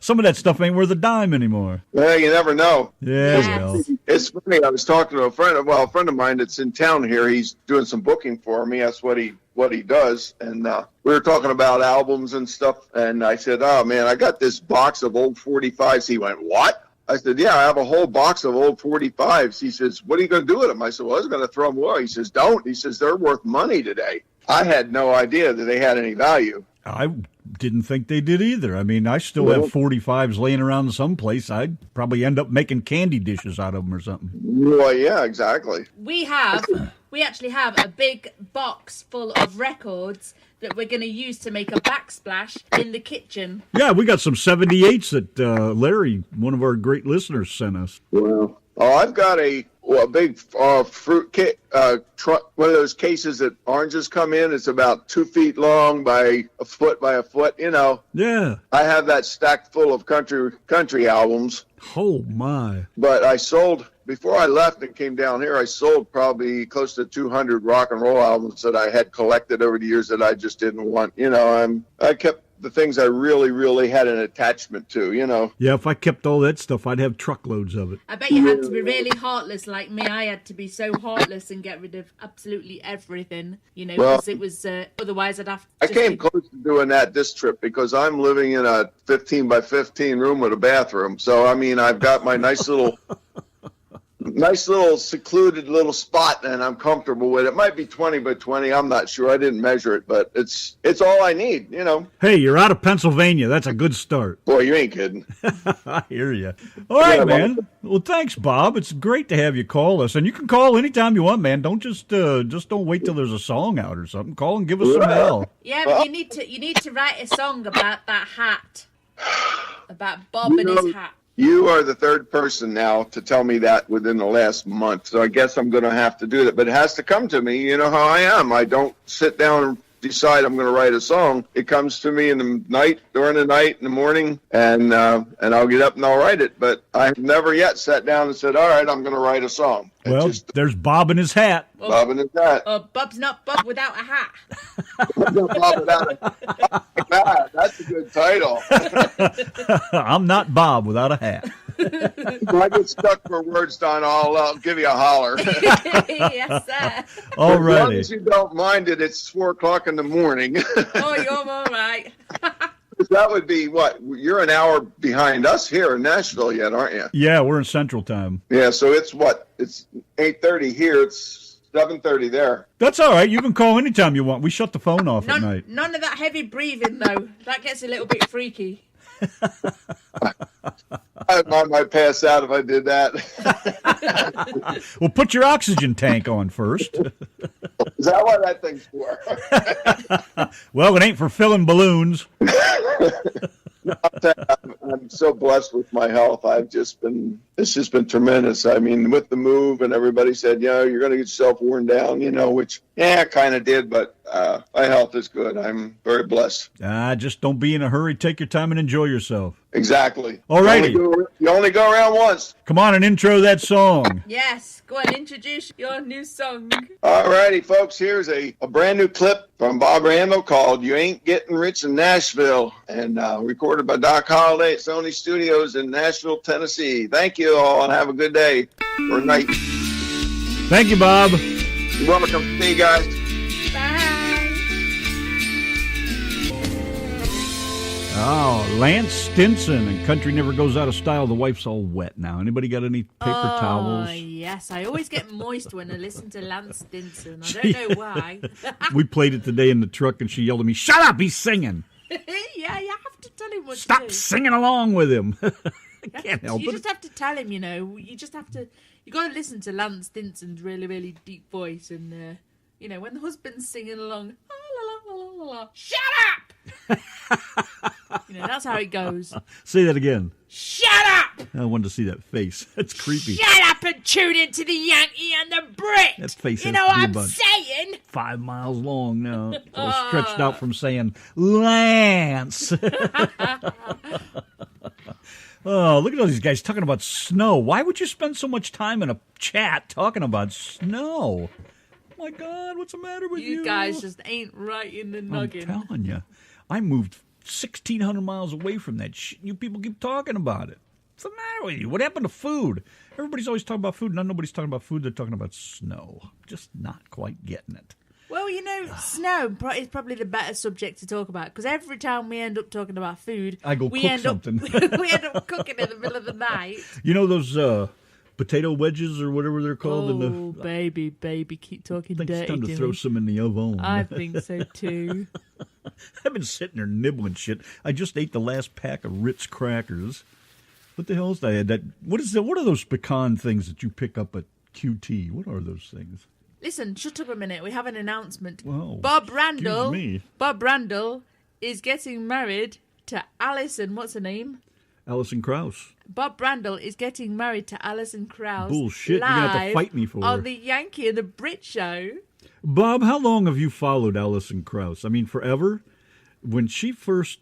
Some of that stuff ain't worth a dime anymore. Well, you never know. Yeah, well. It's funny. I was talking to a friend of mine that's in town here. He's doing some booking for me. That's what he what he does. And we were talking about albums and stuff. And I said, oh, man, I got this box of old 45s. He went, what? I said, yeah, I have a whole box of old 45s. He says, what are you going to do with them? I said, well, I was going to throw them away. He says, don't. He says, they're worth money today. I had no idea that they had any value. I didn't think they did either. I mean, I still have 45s laying around someplace. I'd probably end up making candy dishes out of them or something. Well, yeah, exactly. We actually have a big box full of records that we're going to use to make a backsplash in the kitchen. Yeah, we got some 78s that Larry, one of our great listeners, sent us. Wow. Oh, I've got a big fruit kit, one of those cases that oranges come in. It's about 2 feet long by a foot, you know. Yeah. I have that stacked full of country albums. Oh, my. But I sold, before I left and came down here, I sold probably close to 200 rock and roll albums that I had collected over the years that I just didn't want. You know, I kept the things I really, really had an attachment to, you know. Yeah, if I kept all that stuff, I'd have truckloads of it. I bet you had to be really heartless like me. I had to be so heartless and get rid of absolutely everything, you know, because it was, otherwise I'd have to... I came close to doing that this trip because I'm living in a 15 by 15 room with a bathroom. So, I mean, I've got my nice little secluded little spot, and I'm comfortable with it. It might be 20 by 20. I'm not sure. I didn't measure it, but it's all I need, you know. Hey, you're out of Pennsylvania. That's a good start. Boy, you ain't kidding. I hear you. All right, man. Well, thanks, Bob. It's great to have you call us, and you can call anytime you want, man. Don't just don't wait till there's a song out or something. Call and give us some hell. Yeah, but you need to write a song about that hat, about Bob and his hat. You are the third person now to tell me that within the last month, so I guess I'm going to have to do that. But it has to come to me. You know how I am. I don't sit down and decide I'm going to write a song. It comes to me in the night, during the night, in the morning, and I'll get up and I'll write it. But I've never yet sat down and said, all right, I'm going to write a song. Well, there's Bob and his hat. Bob and his hat. Bob's not Bob without a hat. Bob without a hat. That's a good title. I'm not Bob without a hat. If I get stuck for words, Don, I'll give you a holler. Yes, sir. All As long righty. as you don't mind it, it's 4 o'clock in the morning. Oh, you're all right. That would be what? You're an hour behind us here in Nashville yet, aren't you? Yeah, we're in Central Time. Yeah, so it's what? It's 8:30 here. It's 7:30 there. That's all right. You can call anytime you want. We shut the phone off at night. None of that heavy breathing, though. That gets a little bit freaky. I might pass out if I did that. Well, put your oxygen tank on first. Is that what that thing's for? Well, it ain't for filling balloons. I'm so blessed with my health. It's just been tremendous. I mean, with the move, and everybody said, you're going to get yourself worn down, which, I kind of did, but my health is good. I'm very blessed. Just don't be in a hurry. Take your time and enjoy yourself. Exactly. All righty. You only go around once. Come on and intro that song. Yes, go and introduce your new song. All righty, folks. Here's a brand new clip from Bob Randall called You Ain't Getting Rich in Nashville, and recorded by Doc Holliday at Sony Studios in Nashville, Tennessee. Thank you all, and have a good day or night. Thank you, Bob. You're welcome. See you guys. Bye. Oh, Lance Stinson and Country Never Goes Out of Style. The wife's all wet now. Anybody got any paper towels? Oh, yes. I always get moist when I listen to Lance Stinson. I don't know why. We played it today in the truck, and she yelled at me, "Shut up, he's singing." Yeah, you have to tell him what Stop to do. singing along with him. I can't help You it. just have to tell him, you just have to, you got to listen to Lance Stinson's really, really deep voice. And, when the husband's singing along, la, la, la, la, la, la, shut up! That's how it goes. Say that again. Shut up! I wanted to see that face. That's creepy. Shut up and tune into the Yankee and the Brit! That face You is know what pretty I'm much saying? 5 miles long now. All stretched out from saying, Lance. Oh, look at all these guys talking about snow. Why would you spend so much time in a chat talking about snow? Oh my God, what's the matter with you? You guys just ain't right in the noggin. I'm telling you. I moved 1,600 miles away from that shit. You people keep talking about it. What's the matter with you? What happened to food? Everybody's always talking about food. Nobody's talking about food. They're talking about snow. Just not quite getting it. Well, snow is probably the better subject to talk about because every time we end up talking about food, I go cook something. We end up cooking in the middle of the night. You know those potato wedges or whatever they're called? Oh, baby, keep talking dirty. I think it's time to Jimmy. throw some in the oven. I think so too. I've been sitting there nibbling shit. I just ate the last pack of Ritz crackers. What the hell is that? What are those pecan things that you pick up at QT? What are those things? Listen, shut up a minute. We have an announcement. Whoa, Bob Randall. excuse me. Bob Randall is getting married to Alison. What's her name? Alison Krauss. Bob Randall is getting married to Alison Krauss. Bullshit. You're going to have to fight me for her. On the Yankee and the Brit show. Bob, how long have you followed Alison Krauss? I mean, forever? When she first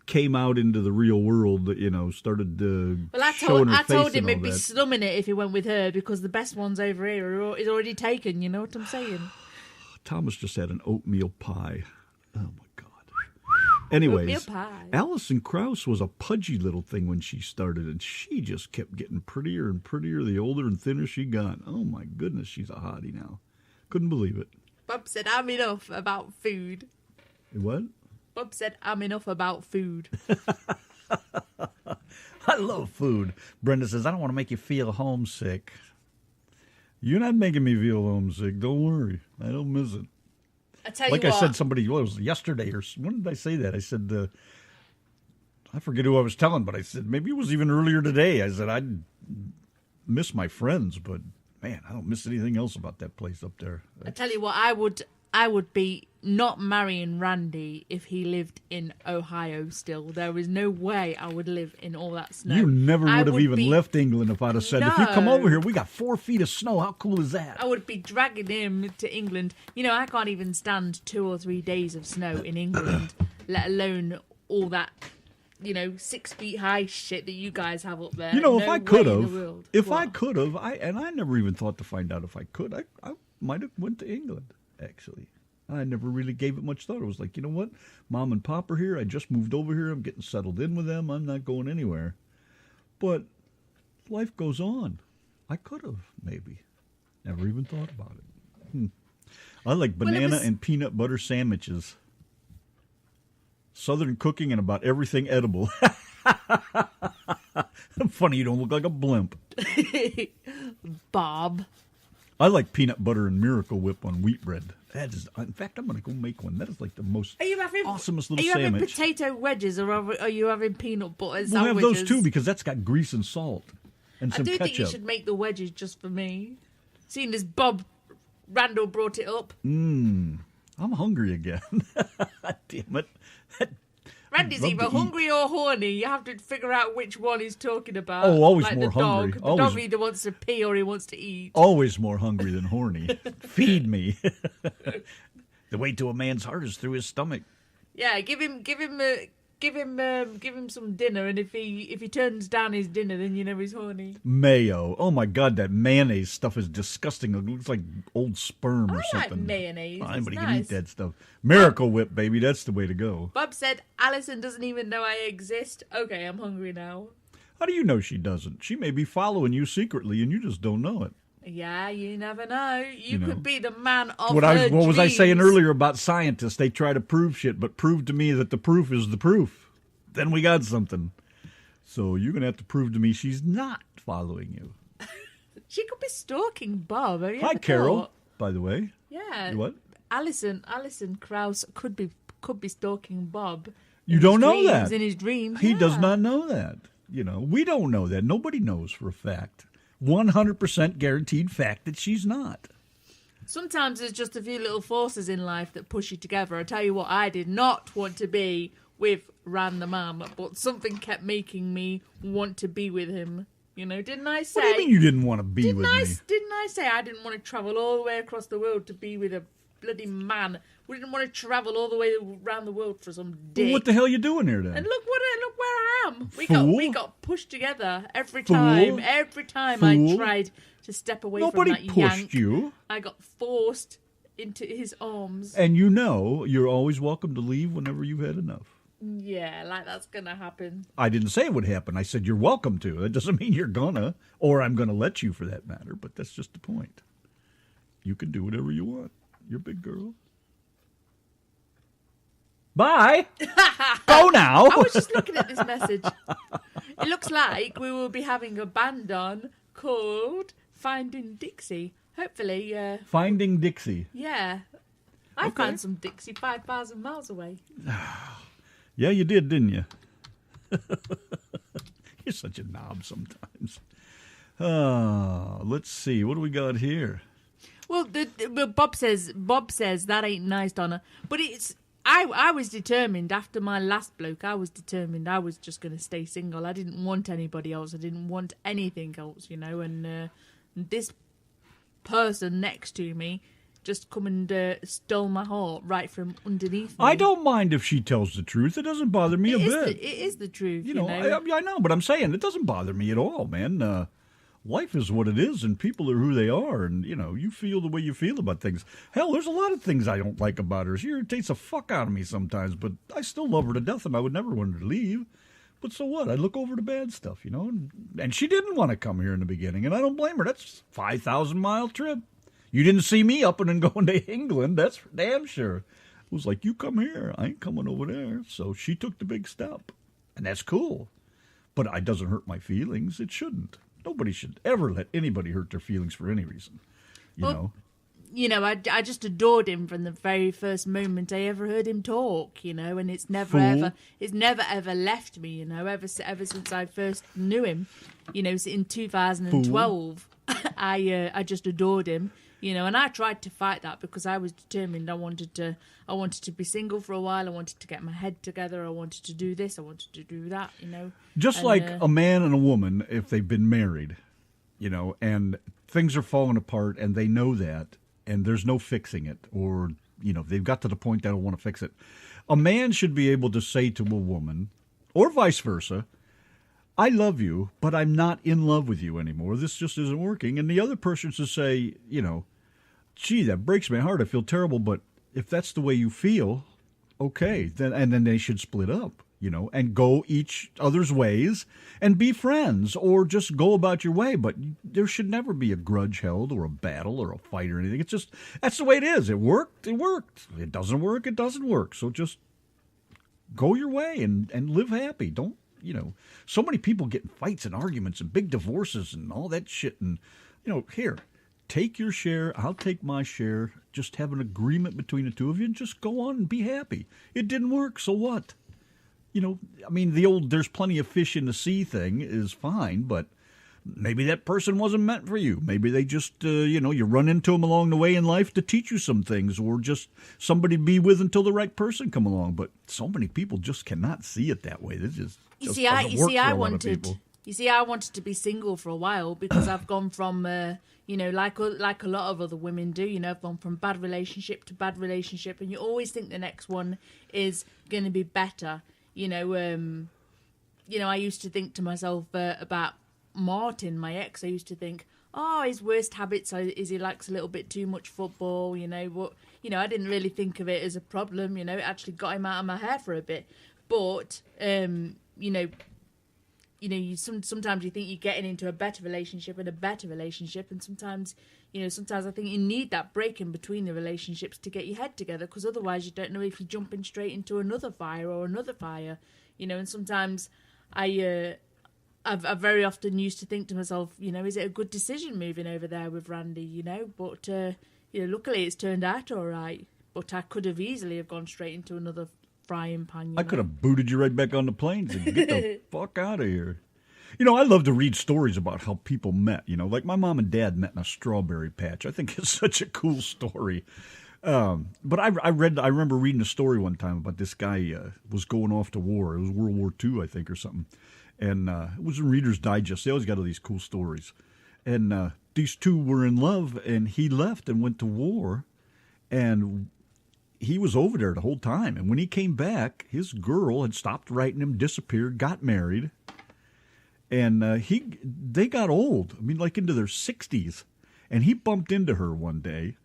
came out into the real world, started showing her I face told him and he'd all be that. slumming it if he went with her because the best ones over here is already taken. You know what I'm saying? Thomas just had an oatmeal pie. Oh, my God. Anyways, Oatmeal pie. Alison Krauss was a pudgy little thing when she started, and she just kept getting prettier and prettier the older and thinner she got. Oh, my goodness, she's a hottie now. Couldn't believe it. Bob said, I'm enough about food. What? Bob said, I'm enough about food. I love food. Brenda says, I don't want to make you feel homesick. You're not making me feel homesick. Don't worry. I don't miss it. I tell Like you I what. said, somebody, it was yesterday, or when did I say that? I said, I forget who I was telling, but I said, maybe it was even earlier today. I said, I miss my friends, but man, I don't miss anything else about that place up there. I tell you what, I would be not marrying Randy if he lived in Ohio still. There is no way I would live in all that snow. You never I would have even left England if I'd have said, if you come No. over here, we got 4 feet of snow. How cool is that? I would be dragging him to England. I can't even stand 2 or 3 days of snow in England, let alone all that, 6 feet high shit that you guys have up there. If No I way could in the have, world. I What? could have, I never even thought to find out if I could. I might have went to England, actually. I never really gave it much thought. I was like, you know what? Mom and Pop are here. I just moved over here. I'm getting settled in with them. I'm not going anywhere. But life goes on. I could have, maybe. Never even thought about it. I like banana and peanut butter sandwiches. Southern cooking and about everything edible. Funny, you don't look like a blimp. Bob. I like peanut butter and Miracle Whip on wheat bread. That is, in fact, I'm going to go make one. That is like the most awesomest little Are you having sandwich. potato wedges or are you having peanut butter We'll have sandwiches? those too because that's got grease and salt and I some do ketchup. think you should make the wedges just for me. Seeing as Bob Randall brought it up. I'm hungry again. Damn it. Randy's love either to eat. hungry or horny. You have to figure out which one he's talking about. Oh, always like more the dog. hungry. The Always- dog either wants to pee or he wants to eat. Always more hungry than horny. Feed me. The way to a man's heart is through his stomach. Yeah, give him some dinner, and if he turns down his dinner, then you know he's horny. Mayo. Oh my God, that mayonnaise stuff is disgusting. It looks like old sperm or I like something. mayonnaise. It's Anybody can nice. eat that stuff. Miracle Whip, baby. That's the way to go. Bob said, Alison doesn't even know I exist. Okay, I'm hungry now. How do you know she doesn't? She may be following you secretly and you just don't know it. Yeah, you never know. You know. could be the man of What her was I saying dreams. earlier about scientists? They try to prove shit, but prove to me that the proof is the proof. Then we got something. So you're going to have to prove to me she's not following you. She could be stalking Bob. Have you Hi, ever Carol, thought? by the way. Yeah. What? Alison Krauss could be stalking Bob. You in don't his know dreams, that. In his dreams. He does yeah. not know that. We don't know that. Nobody knows for a fact. 100% guaranteed fact that she's not. Sometimes there's just a few little forces in life that push you together. I tell you what, I did not want to be with Ran the man, but something kept making me want to be with him. Didn't I say? What do you mean you didn't want to be with me? Didn't I say I didn't want to travel all the way across the world to be with a bloody man? We didn't want to travel all the way around the world for some dick. Well, what the hell are you doing here then? And look where I am. Fool. We got pushed together every Fool. time. Every time Fool. I tried to step away Nobody from that pushed yank, you. I got forced into his arms. And you're always welcome to leave whenever you've had enough. Yeah, like that's gonna happen. I didn't say it would happen. I said you're welcome to. That doesn't mean you're gonna, or I'm gonna let you for that matter, but that's just the point. You can do whatever you want. You're a big girl. Bye. Go now. I was just looking at this message. It looks like we will be having a band on called Finding Dixie. Hopefully, Finding Dixie. yeah. I Okay. found some Dixie 5,000 miles away. Yeah, you did, didn't you? You're such a knob sometimes. Let's see. What do we got here? Well, Bob says that ain't nice, Donna. But it's I was determined after my last bloke. I was determined I was just going to stay single. I didn't want anybody else. I didn't want anything else, you know. And this person next to me just come and stole my heart right from underneath me. I don't mind if she tells the truth. It doesn't bother me a bit. It is the truth, You know, I know, but I'm saying it doesn't bother me at all, man. Life is what it is, and people are who they are, and, you know, you feel the way you feel about things. Hell, there's a lot of things I don't like about her. She irritates the fuck out of me sometimes, but I still love her to death, and I would never want her to leave. But so what? I look over the bad stuff, you know? And she didn't want to come here in the beginning, and I don't blame her. That's a 5,000-mile trip. You didn't see me up and going to England, that's for damn sure. It was like, you come here, I ain't coming over there. So she took the big step, and that's cool. But it doesn't hurt my feelings. It shouldn't. Nobody should ever let anybody hurt their feelings for any reason. You know? You know, I just adored him from the very first moment I ever heard him talk, you know, and it's never ever left me, you know, ever since I first knew him, you know, in 2012, I just adored him, you know, and I tried to fight that because I was determined. I wanted to be single for a while. I wanted to get my head together. I wanted to do this. I wanted to do that, you know. Just like a man and a woman, if they've been married, you know, and things are falling apart and they know that, and there's no fixing it, or, you know, they've got to the point they don't want to fix it. A man should be able to say to a woman, or vice versa, I love you, but I'm not in love with you anymore. This just isn't working. And the other person should say, you know, gee, that breaks my heart. I feel terrible, but if that's the way you feel, okay. Then they should split up, you know, and go each other's ways and be friends, or just go about your way. But there should never be a grudge held or a battle or a fight or anything. It's just, that's the way it is. It worked. It worked. It doesn't work. It doesn't work. So just go your way and live happy. Don't, you know, so many people get in fights and arguments and big divorces and all that shit. And, you know, here, take your share. I'll take my share. Just have an agreement between the two of you and just go on and be happy. It didn't work. So what? You know, I mean, the old there's plenty of fish in the sea thing is fine, but maybe that person wasn't meant for you. Maybe they just, you know, you run into them along the way in life to teach you some things, or just somebody to be with until the right person come along. But so many people just cannot see it that way. This just I wanted to be single for a while because I've gone from, you know, like a lot of other women do, you know, I've gone from bad relationship to bad relationship, and you always think the next one is going to be better. You know, I used to think to myself about Martin, my ex. I used to think, oh, his worst habits is he likes a little bit too much football. You know what? You know, I didn't really think of it as a problem. You know, it actually got him out of my hair for a bit. But sometimes you think you're getting into a better relationship, and sometimes I think you need that break in between the relationships to get your head together, because otherwise you don't know if you're jumping straight into another fire or another fire, you know. And sometimes I very often used to think to myself, you know, is it a good decision moving over there with Randy, you know? But luckily it's turned out all right. But I could have easily have gone straight into another frying pan. I could have booted you right back on the planes and get the fuck out of here. You know, I love to read stories about how people met. You know, like my mom and dad met in a strawberry patch. I think it's such a cool story. But I remember reading a story one time about this guy was going off to war. It was World War II, I think, or something. And it was in Reader's Digest. They always got all these cool stories. And these two were in love, and he left and went to war. And he was over there the whole time. And when he came back, his girl had stopped writing him, disappeared, got married. And they got old. I mean, like into their 60s. And he bumped into her one day.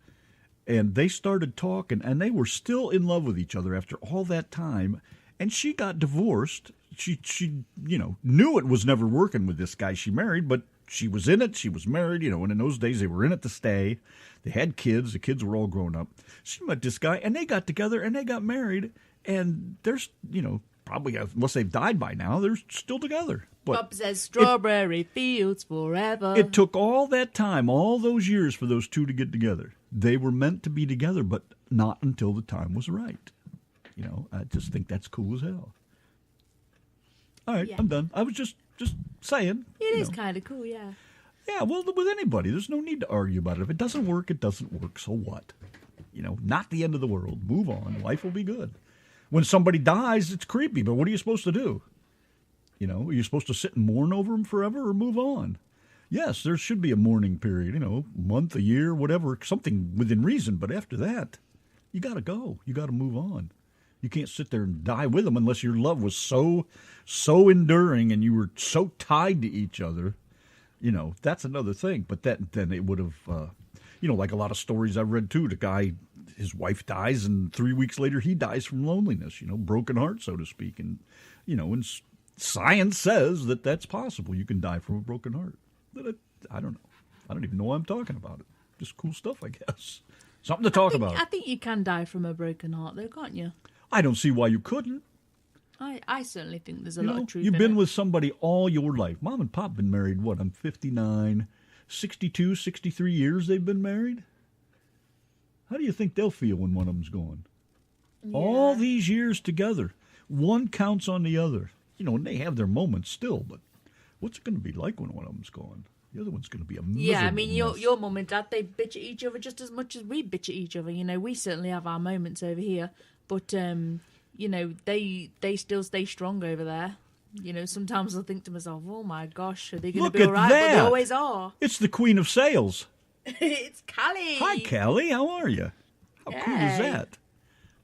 And they started talking. And they were still in love with each other after all that time. And she got divorced. She knew it was never working with this guy she married. But she was in it. She was married, and in those days they were in it to stay. They had kids. The kids were all grown up. She met this guy, and they got together, and they got married. And there's, probably, unless they've died by now, they're still together. But Bob says strawberry fields forever. it took all that time, all those years for those two to get together. They were meant to be together, but not until the time was right. I just think that's cool as hell. All right, Yeah. I'm done. I was just saying. It is kind of cool, yeah. Yeah, well, with anybody, there's no need to argue about it. If it doesn't work, it doesn't work. So what? Not the end of the world. Move on. Life will be good. When somebody dies, it's creepy, but what are you supposed to do? Are you supposed to sit and mourn over them forever or move on? Yes, there should be a mourning period, month, a year, whatever, something within reason. But after that, you got to go. You got to move on. You can't sit there and die with them unless your love was so enduring and you were so tied to each other. That's another thing. But then it would have, like a lot of stories I've read too. The guy, his wife dies, and 3 weeks later he dies from loneliness. Broken heart, so to speak. And and science says that that's possible. You can die from a broken heart. But I don't know. I don't even know why I'm talking about it. Just cool stuff, I guess. Something to talk about. I think you can die from a broken heart, though, can't you? I don't see why you couldn't. I certainly think there's a lot of truth You've in been it. with somebody all your life. Mom and Pop been married, what, I'm 59, 62, 63 years they've been married? How do you think they'll feel when one of them's gone? Yeah. All these years together. One counts on the other. And they have their moments still, but what's it going to be like when one of them's gone? The other one's going to be a miserable Yeah, I mean, mess. your mum and dad, they bitch at each other just as much as we bitch at each other. We certainly have our moments over here, but, they still stay strong over there. Sometimes I think to myself, oh my gosh, are they going to Look be at all right? But they that. always are. It's the Queen of Sales. It's Callie. Hi, Callie. How are you? How cool is Hey. that?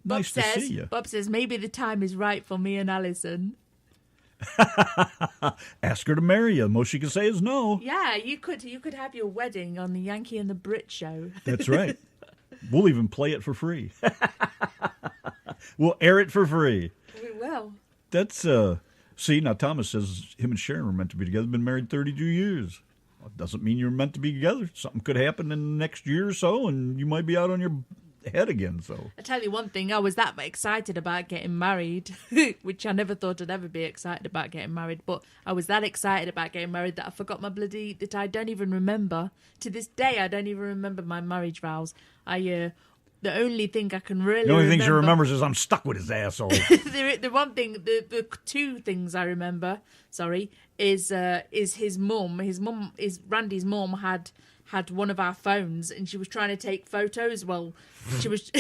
Nice to see you. Bob says, maybe the time is right for me and Alison. Ask her to marry you. Most she can say is no. Yeah, you could have your wedding on the Yankee and the Brit show. That's right. We'll even play it for free. We'll air it for free. We will. That's, see, now Thomas says him and Sharon were meant to be together, been married 32 years. Well, it doesn't mean you're meant to be together. Something could happen in the next year or so, and you might be out on your head again, so. I tell you one thing, I was that excited about getting married, which I never thought I'd ever be excited about getting married, but I was that excited about getting married that I forgot that I don't even remember. To this day, I don't even remember my marriage vows. The only thing I can really The only remember... thing she remembers is I'm stuck with his asshole. the one thing, the two things I remember, is his mum. Randy's mum had one of our phones, and she was trying to take photos. Well, she was.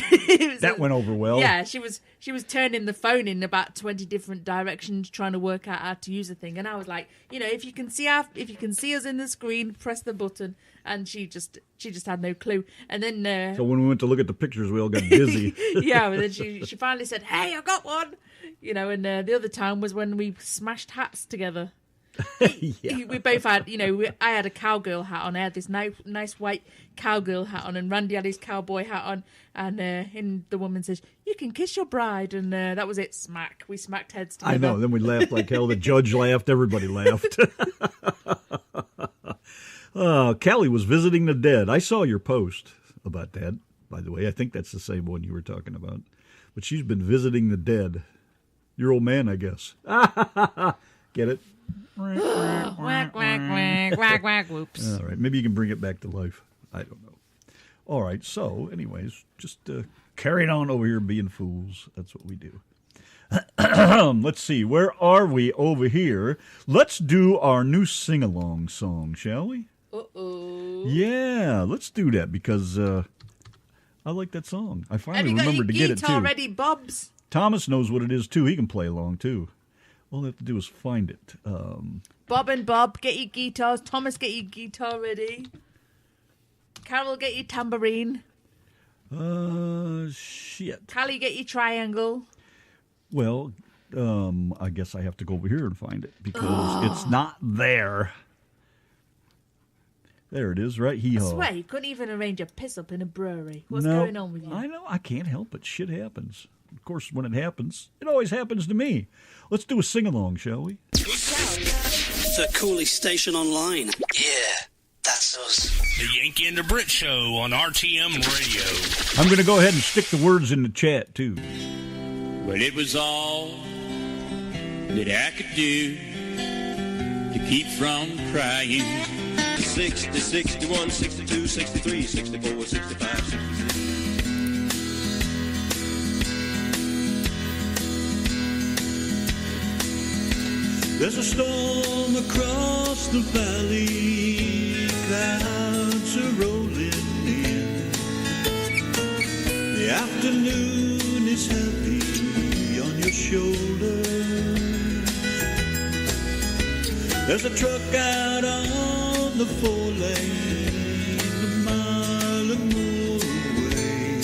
That went over well. Yeah, she was turning the phone in about 20 different directions, trying to work out how to use the thing. And I was like, if you can see us in the screen, press the button. And she just had no clue. And then So when we went to look at the pictures, we all got busy. yeah, but then she finally said, "Hey, I got one," And the other time was when we smashed hats together. Yeah. We both had, I had a cowgirl hat on. I had this nice white cowgirl hat on, and Randy had his cowboy hat on. And the woman says, "You can kiss your bride," and that was it. Smack. We smacked heads together. I know. Then we laughed like hell. The judge laughed. Everybody laughed. Callie was visiting the dead. I saw your post about that, by the way. I think that's the same one you were talking about. But she's been visiting the dead. Your old man, I guess. Get it? Whack, whack, whack, whack, whack, whoops. All right. Maybe you can bring it back to life. I don't know. All right. So, anyways, just carrying on over here being fools. That's what we do. Let's see. Where are we over here? Let's do our new sing-along song, shall we? Uh-oh. Yeah, let's do that because I like that song. I finally remembered to get it, too. Have you got your guitar ready, Bobs? Thomas knows what it is, too. He can play along, too. All they have to do is find it. Bob and Bob, get your guitars. Thomas, get your guitar ready. Carol, get your tambourine. Shit. Callie, get your triangle. Well, I guess I have to go over here and find it because it's not there. There it is, right? I swear, you couldn't even arrange a piss-up in a brewery. What's No, going on with you? I know. I can't help it. Shit happens. Of course, when it happens, it always happens to me. Let's do a sing-along, shall we? Shall we? The coolest station online. Yeah, that's us. The Yankee and the Brit Show on RTM Radio. I'm going to go ahead and stick the words in the chat, too. Well, it was all that I could do to keep from crying. 60, 61, 62, 63, 64, 65, 66. There's a storm across the valley, clouds are rolling in. The afternoon is heavy on your shoulders. There's a truck out on the 4-lane, a mile or more away.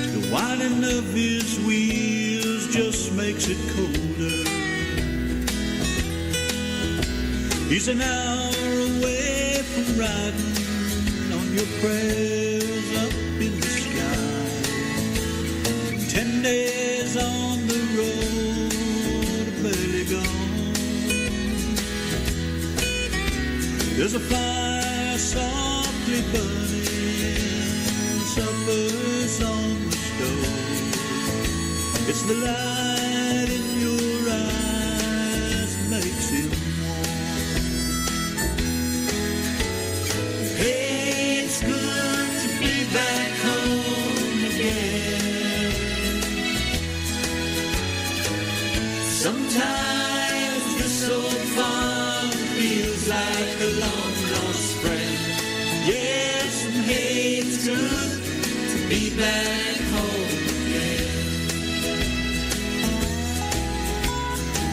The whining of his wheels just makes it colder. He's an hour away from riding on your prayers up in the sky. 10 days on the road, barely gone. There's a fire softly burning, supper's on the stove. It's the light in your eyes that makes him warm. Hey, it's good to be back home again. Sometimes this old farm feels like a long lost friend. Yes, and hey, it's good to be back home again.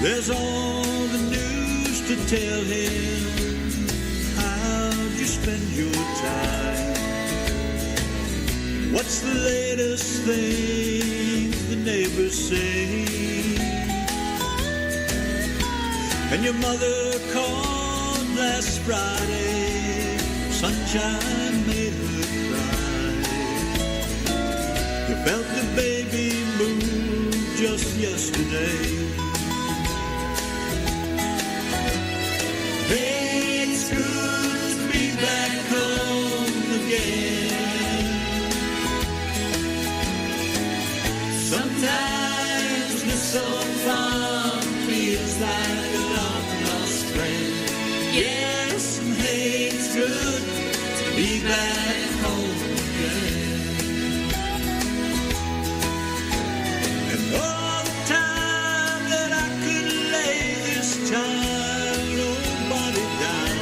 There's all the news to tell him. How'd you spend your time? What's the latest thing the neighbors say? And your mother called last Friday, sunshine made her cry. You felt the baby move just yesterday. Hey, it's good to be back home again. Sometimes this old farm feels like a long lost friend. Yes, and hey, it's good to be back home again. And all the time that I could lay this child old body down,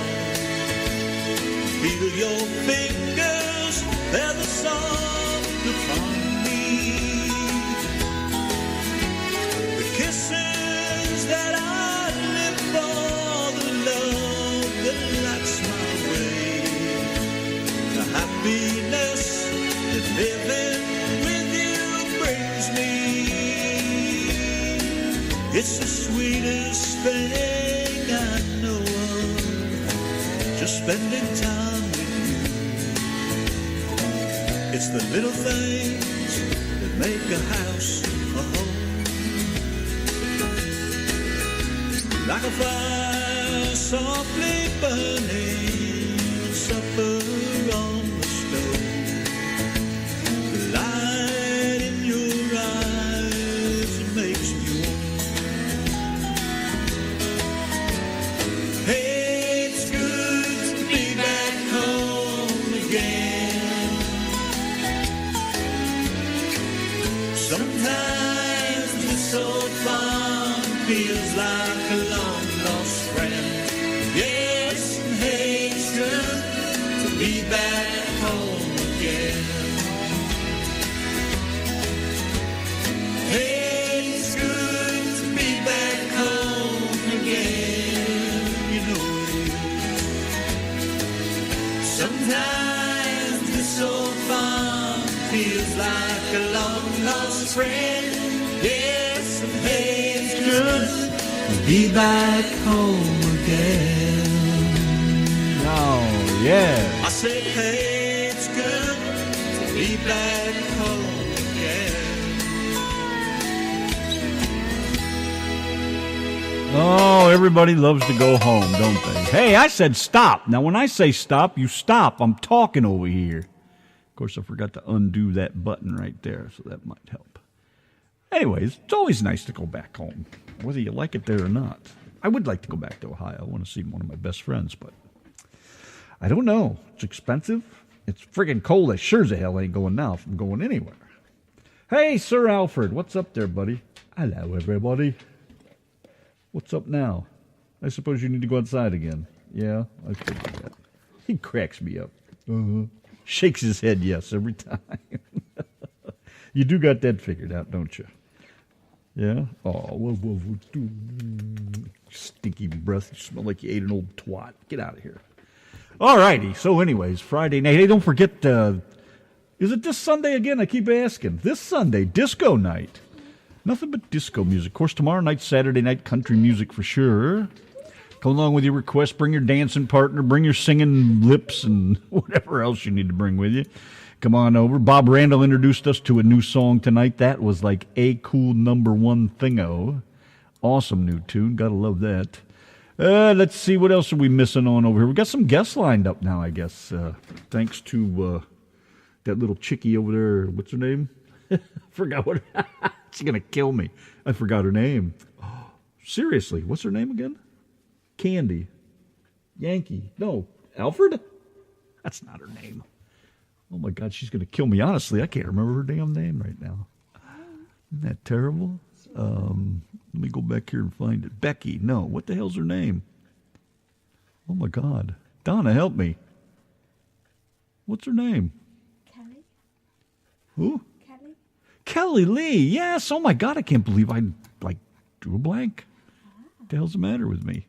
feel your fingers, they're the soft upon me. The kisses that I live for, the love that lights my way, the happiness that living with you brings me. It's the sweetest thing I know of, just spending time with you. It's the little things that make a house a home. Like a fire softly burning, supper on the stove. The light in your eyes makes me warm. Hey, it's good to be back home again. Sometimes this old farm feels like a long lost friend. Yes, and hey, it's good to be back home again. Hey, it's good to be back home again. You know it is. Sometimes this old farm feels like a long lost friend. Yes, and hey, it's good to be back home again. Oh, yeah. I said, hey, it's good to be back home again. Oh, everybody loves to go home, don't they? Hey, I said stop. Now, when I say stop, you stop. I'm talking over here. Of course, I forgot to undo that button right there, so that might help. Anyways, it's always nice to go back home, whether you like it there or not. I would like to go back to Ohio. I want to see one of my best friends, but I don't know. It's expensive. It's friggin' cold. I sure as hell ain't going now if I'm going anywhere. Hey, Sir Alfred, what's up there, buddy? Hello, everybody. What's up now? I suppose you need to go outside again. Yeah, I figured that. He cracks me up. Shakes his head yes every time. You do got that figured out, don't you? Yeah? Oh, stinky breath. You smell like you ate an old twat. Get out of here. All righty. So anyways, Friday night. Hey, don't forget, is it this Sunday again? I keep asking. This Sunday, disco night. Nothing but disco music. Of course, tomorrow night, Saturday night, country music for sure. Come along with your request. Bring your dancing partner. Bring your singing lips and whatever else you need to bring with you. Come on over. Bob Randall introduced us to a new song tonight. That was like a cool number one thingo. Awesome new tune. Gotta love that. Let's see. What else are we missing on over here? We got some guests lined up now, I guess. Thanks to that little chickie over there. What's her name? Forgot what. She's going to kill me. I forgot her name. Oh, seriously, what's her name again? Candy. Yankee. No, Alfred? That's not her name. Oh, my God, she's going to kill me. Honestly, I can't remember her damn name right now. Isn't that terrible? Let me go back here and find it. Becky. No, what the hell's her name? Oh, my God. Donna, help me. What's her name? Kelly. Who? Kelly. Kelly Lee. Yes. Oh, my God, I can't believe I, drew a blank. What the hell's the matter with me?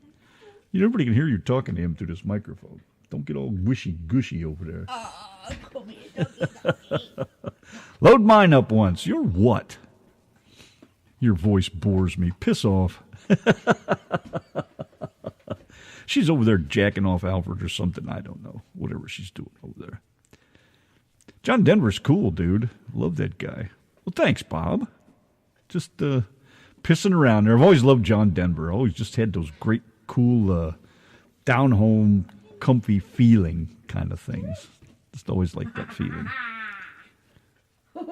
Nobody can hear you talking to him through this microphone. Don't get all wishy-gushy over there. Oh, come here, doggy. Load mine up once. You're what? Your voice bores me. Piss off. She's over there jacking off Alfred or something. I don't know. Whatever she's doing over there. John Denver's cool, dude. Love that guy. Well, thanks, Bob. Just pissing around there. I've always loved John Denver. Always just had those great, cool, down-home, comfy feeling kind of things. Just always liked that feeling.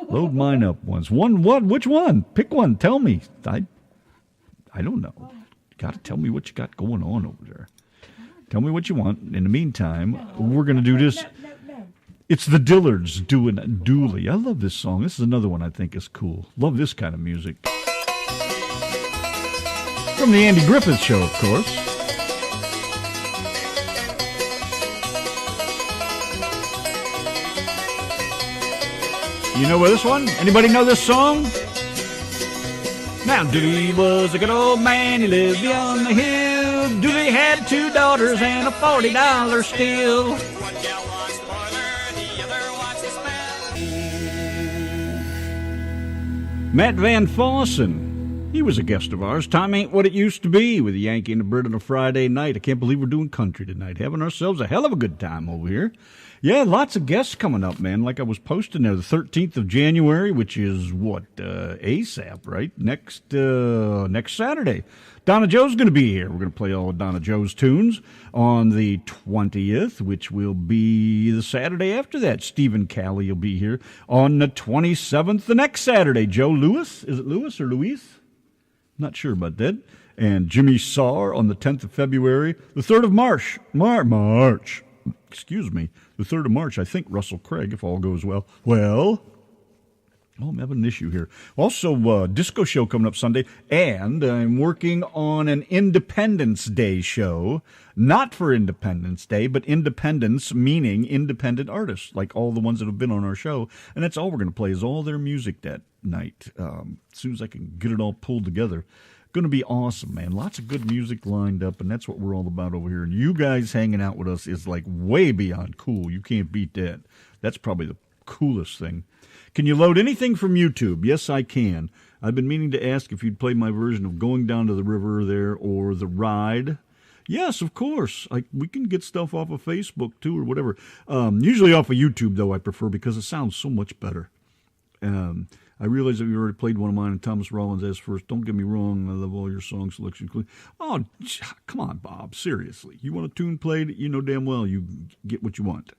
Load mine up once. One what? Which one? Pick one. Tell me. I don't know. You got to tell me what you got going on over there. Tell me what you want. In the meantime, we're going to do this. No. It's the Dillards doing Dooley. I love this song. This is another one I think is cool. Love this kind of music. From the Andy Griffith Show, of course. You know this one? Anybody know this song? Now, Dooley was a good old man. He lived beyond the hill. Dooley had 2 daughters and a $40 still. One gal watched the boiler, the other watched the smell. Matt Van Fossen. He was a guest of ours. Time ain't what it used to be with the Yankee and the Brit on a Friday night. I can't believe we're doing country tonight. Having ourselves a hell of a good time over here. Yeah, lots of guests coming up, man. Like I was posting there, the 13th of January, which is ASAP, right? Next Saturday. Donna Joe's going to be here. We're going to play all of Donna Joe's tunes on the 20th, which will be the Saturday after that. Stephen Calley will be here on the 27th, the next Saturday. Joe Lewis, is it Lewis or Luis? Not sure about that. And Jimmy Saar on the 10th of February. The 3rd of March. Excuse me. The 3rd of March, I think Russell Craig, if all goes well. Well, I'm having an issue here. Also, disco show coming up Sunday, and I'm working on an Independence Day show. Not for Independence Day, but independence, meaning independent artists, like all the ones that have been on our show. And that's all we're going to play is all their music that night. As soon as I can get it all pulled together. Going to be awesome, man. Lots of good music lined up, and that's what we're all about over here. And you guys hanging out with us is like way beyond cool. You can't beat that. That's probably the coolest thing. Can you load anything from YouTube? Yes, I can. I've been meaning to ask if you'd play my version of Going Down to the River there or The Ride. Yes, of course. We can get stuff off of Facebook, too, or whatever. Usually off of YouTube, though, I prefer, because it sounds so much better. I realize that we already played one of mine, and Thomas Rollins asked first. Don't get me wrong, I love all your song selection. Oh, come on, Bob. Seriously. You want a tune played? You know damn well you get what you want.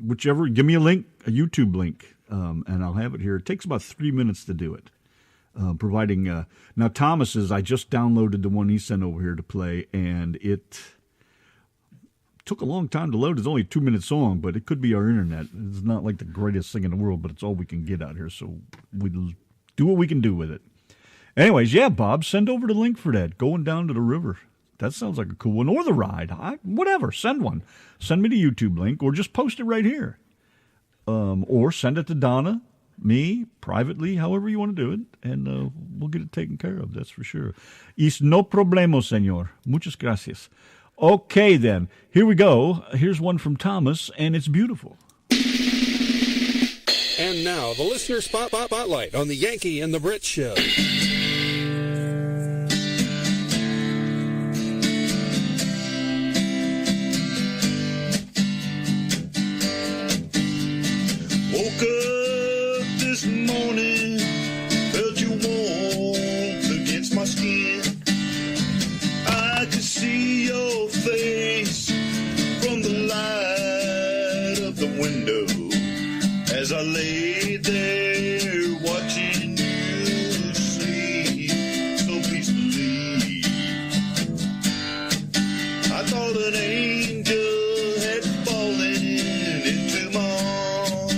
Whichever, give me a link, a YouTube link, and I'll have it here. It takes about 3 minutes to do it. Providing, now Thomas's, I just downloaded the one he sent over here to play, and it took a long time to load. It's only a 2-minute song, but it could be our internet. It's not like the greatest thing in the world, but it's all we can get out here, so we'll do what we can do with it. Anyways, yeah, Bob, send over the link for that, going down to the river. That sounds like a cool one. Or the ride. Whatever, send one. Send me the YouTube link, or just post it right here. Or send it to Donna, me, privately, however you want to do it, and we'll get it taken care of, that's for sure. Es no problema, señor. Muchas gracias. Okay, then. Here we go. Here's one from Thomas, and it's beautiful. And now, the listener spotlight on the Yankee and the Brit Show. Woke up this morning, felt your warmth against my skin. I could see your face from the light of the window as I laid there watching you sleep so peacefully. I thought an angel had fallen into my arms.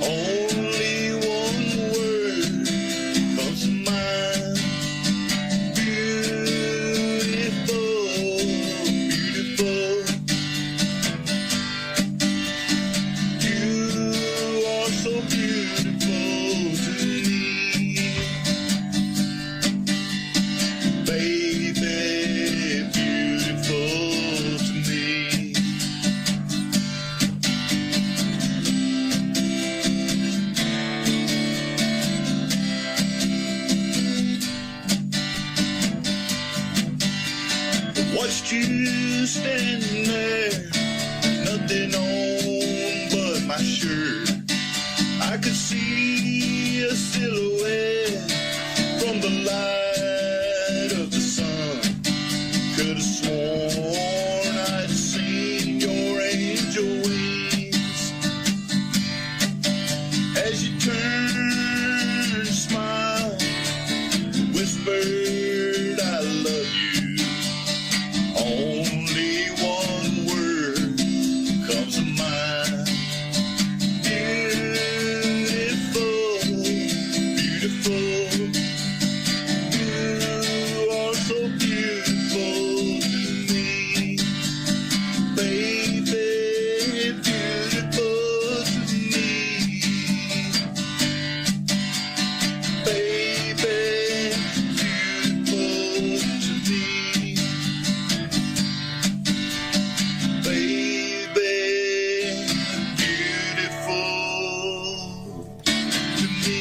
Only one word comes to mind. Beautiful, beautiful. You are so beautiful to me. Baby, beautiful to me. Watched you standing there, nothing on but my shirt. I could see a silhouette from the light of the sun. Could have sworn I'd seen your angel wings as you turned, smiled, whispered, I love you. Only one word comes to mind. Beautiful, beautiful. You are so beautiful to me. Baby, beautiful to me. Baby, beautiful to me. Baby, beautiful to me.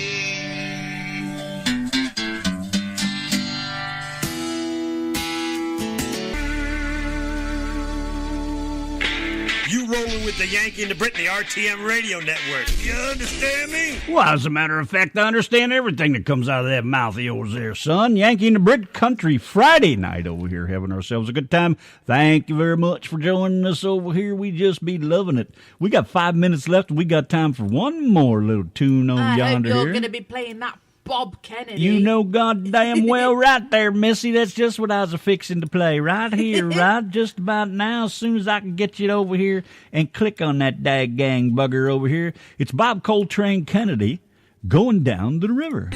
You rolling with the Yankee and the Brit, the RTM radio network. You understand me? Well, as a matter of fact, I understand everything that comes out of that mouth of yours there, son. Yankee and the Brit Country Friday night over here, having ourselves a good time. Thank you very much for joining us over here. We just be loving it. We got 5 minutes left, and we got time for one more little tune on yonder I hope here. you're going to be playing that Bob Kennedy. You know goddamn well right there, Missy. That's just what I was a-fixing to play right here, right just about now. As soon as I can get you over here and click on that dag-gang bugger over here. It's Bob Coltrane Kennedy, Going Down the River.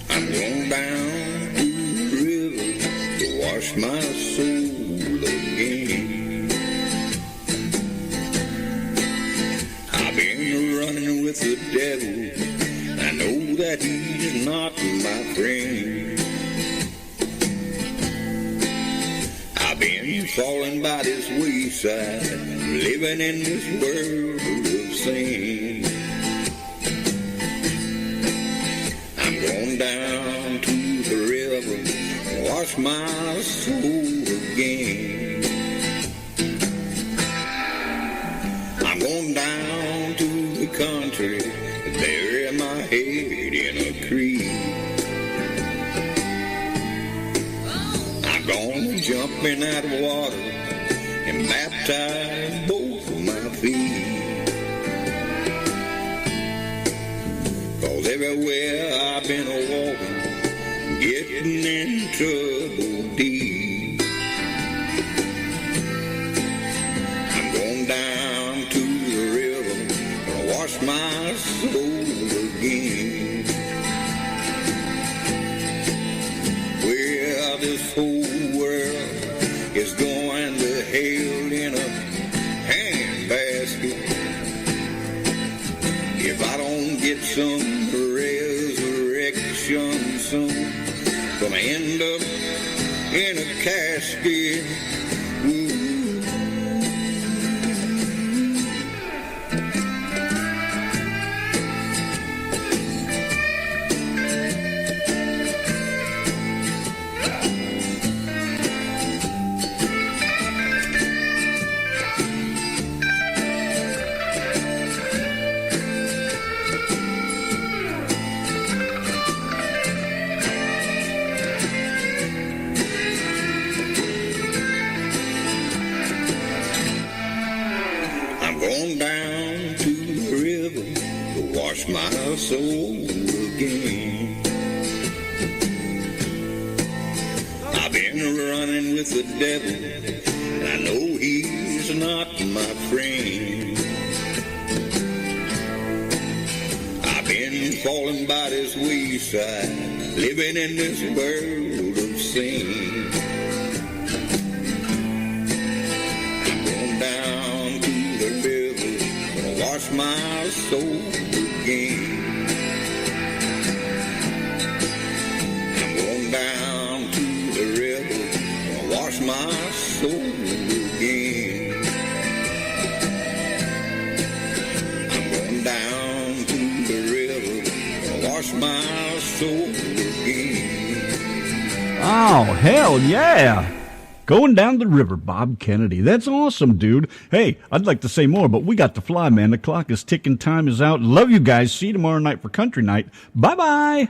I'm going down to the river to wash my soul again. I've been running with the devil. I know that he's not my friend. I've been falling by this wayside, living in this world of sin. I'm going down to the river, wash my soul jump in that water and baptize both of my feet. 'Cause everywhere I've been a-walking, getting in trouble deep. I'm going down to the river, gonna wash my soul again. Well, this whole world is going to hell in a handbasket. If I don't get some resurrection soon, gonna end up in a casket. Ooh. Going down to the river to wash my soul again. I've been running with the devil, and I know he's not my friend. I've been falling by this wayside, living in this world of sin. I'm going down to wash my soul again. I'm going down to the river, gonna wash my soul again. I'm going down to the river, gonna wash my soul again. Oh, hell yeah! Going down the river, Bob Kennedy. That's awesome, dude. Hey, I'd like to say more, but we got to fly, man. The clock is ticking. Time is out. Love you guys. See you tomorrow night for Country Night. Bye-bye.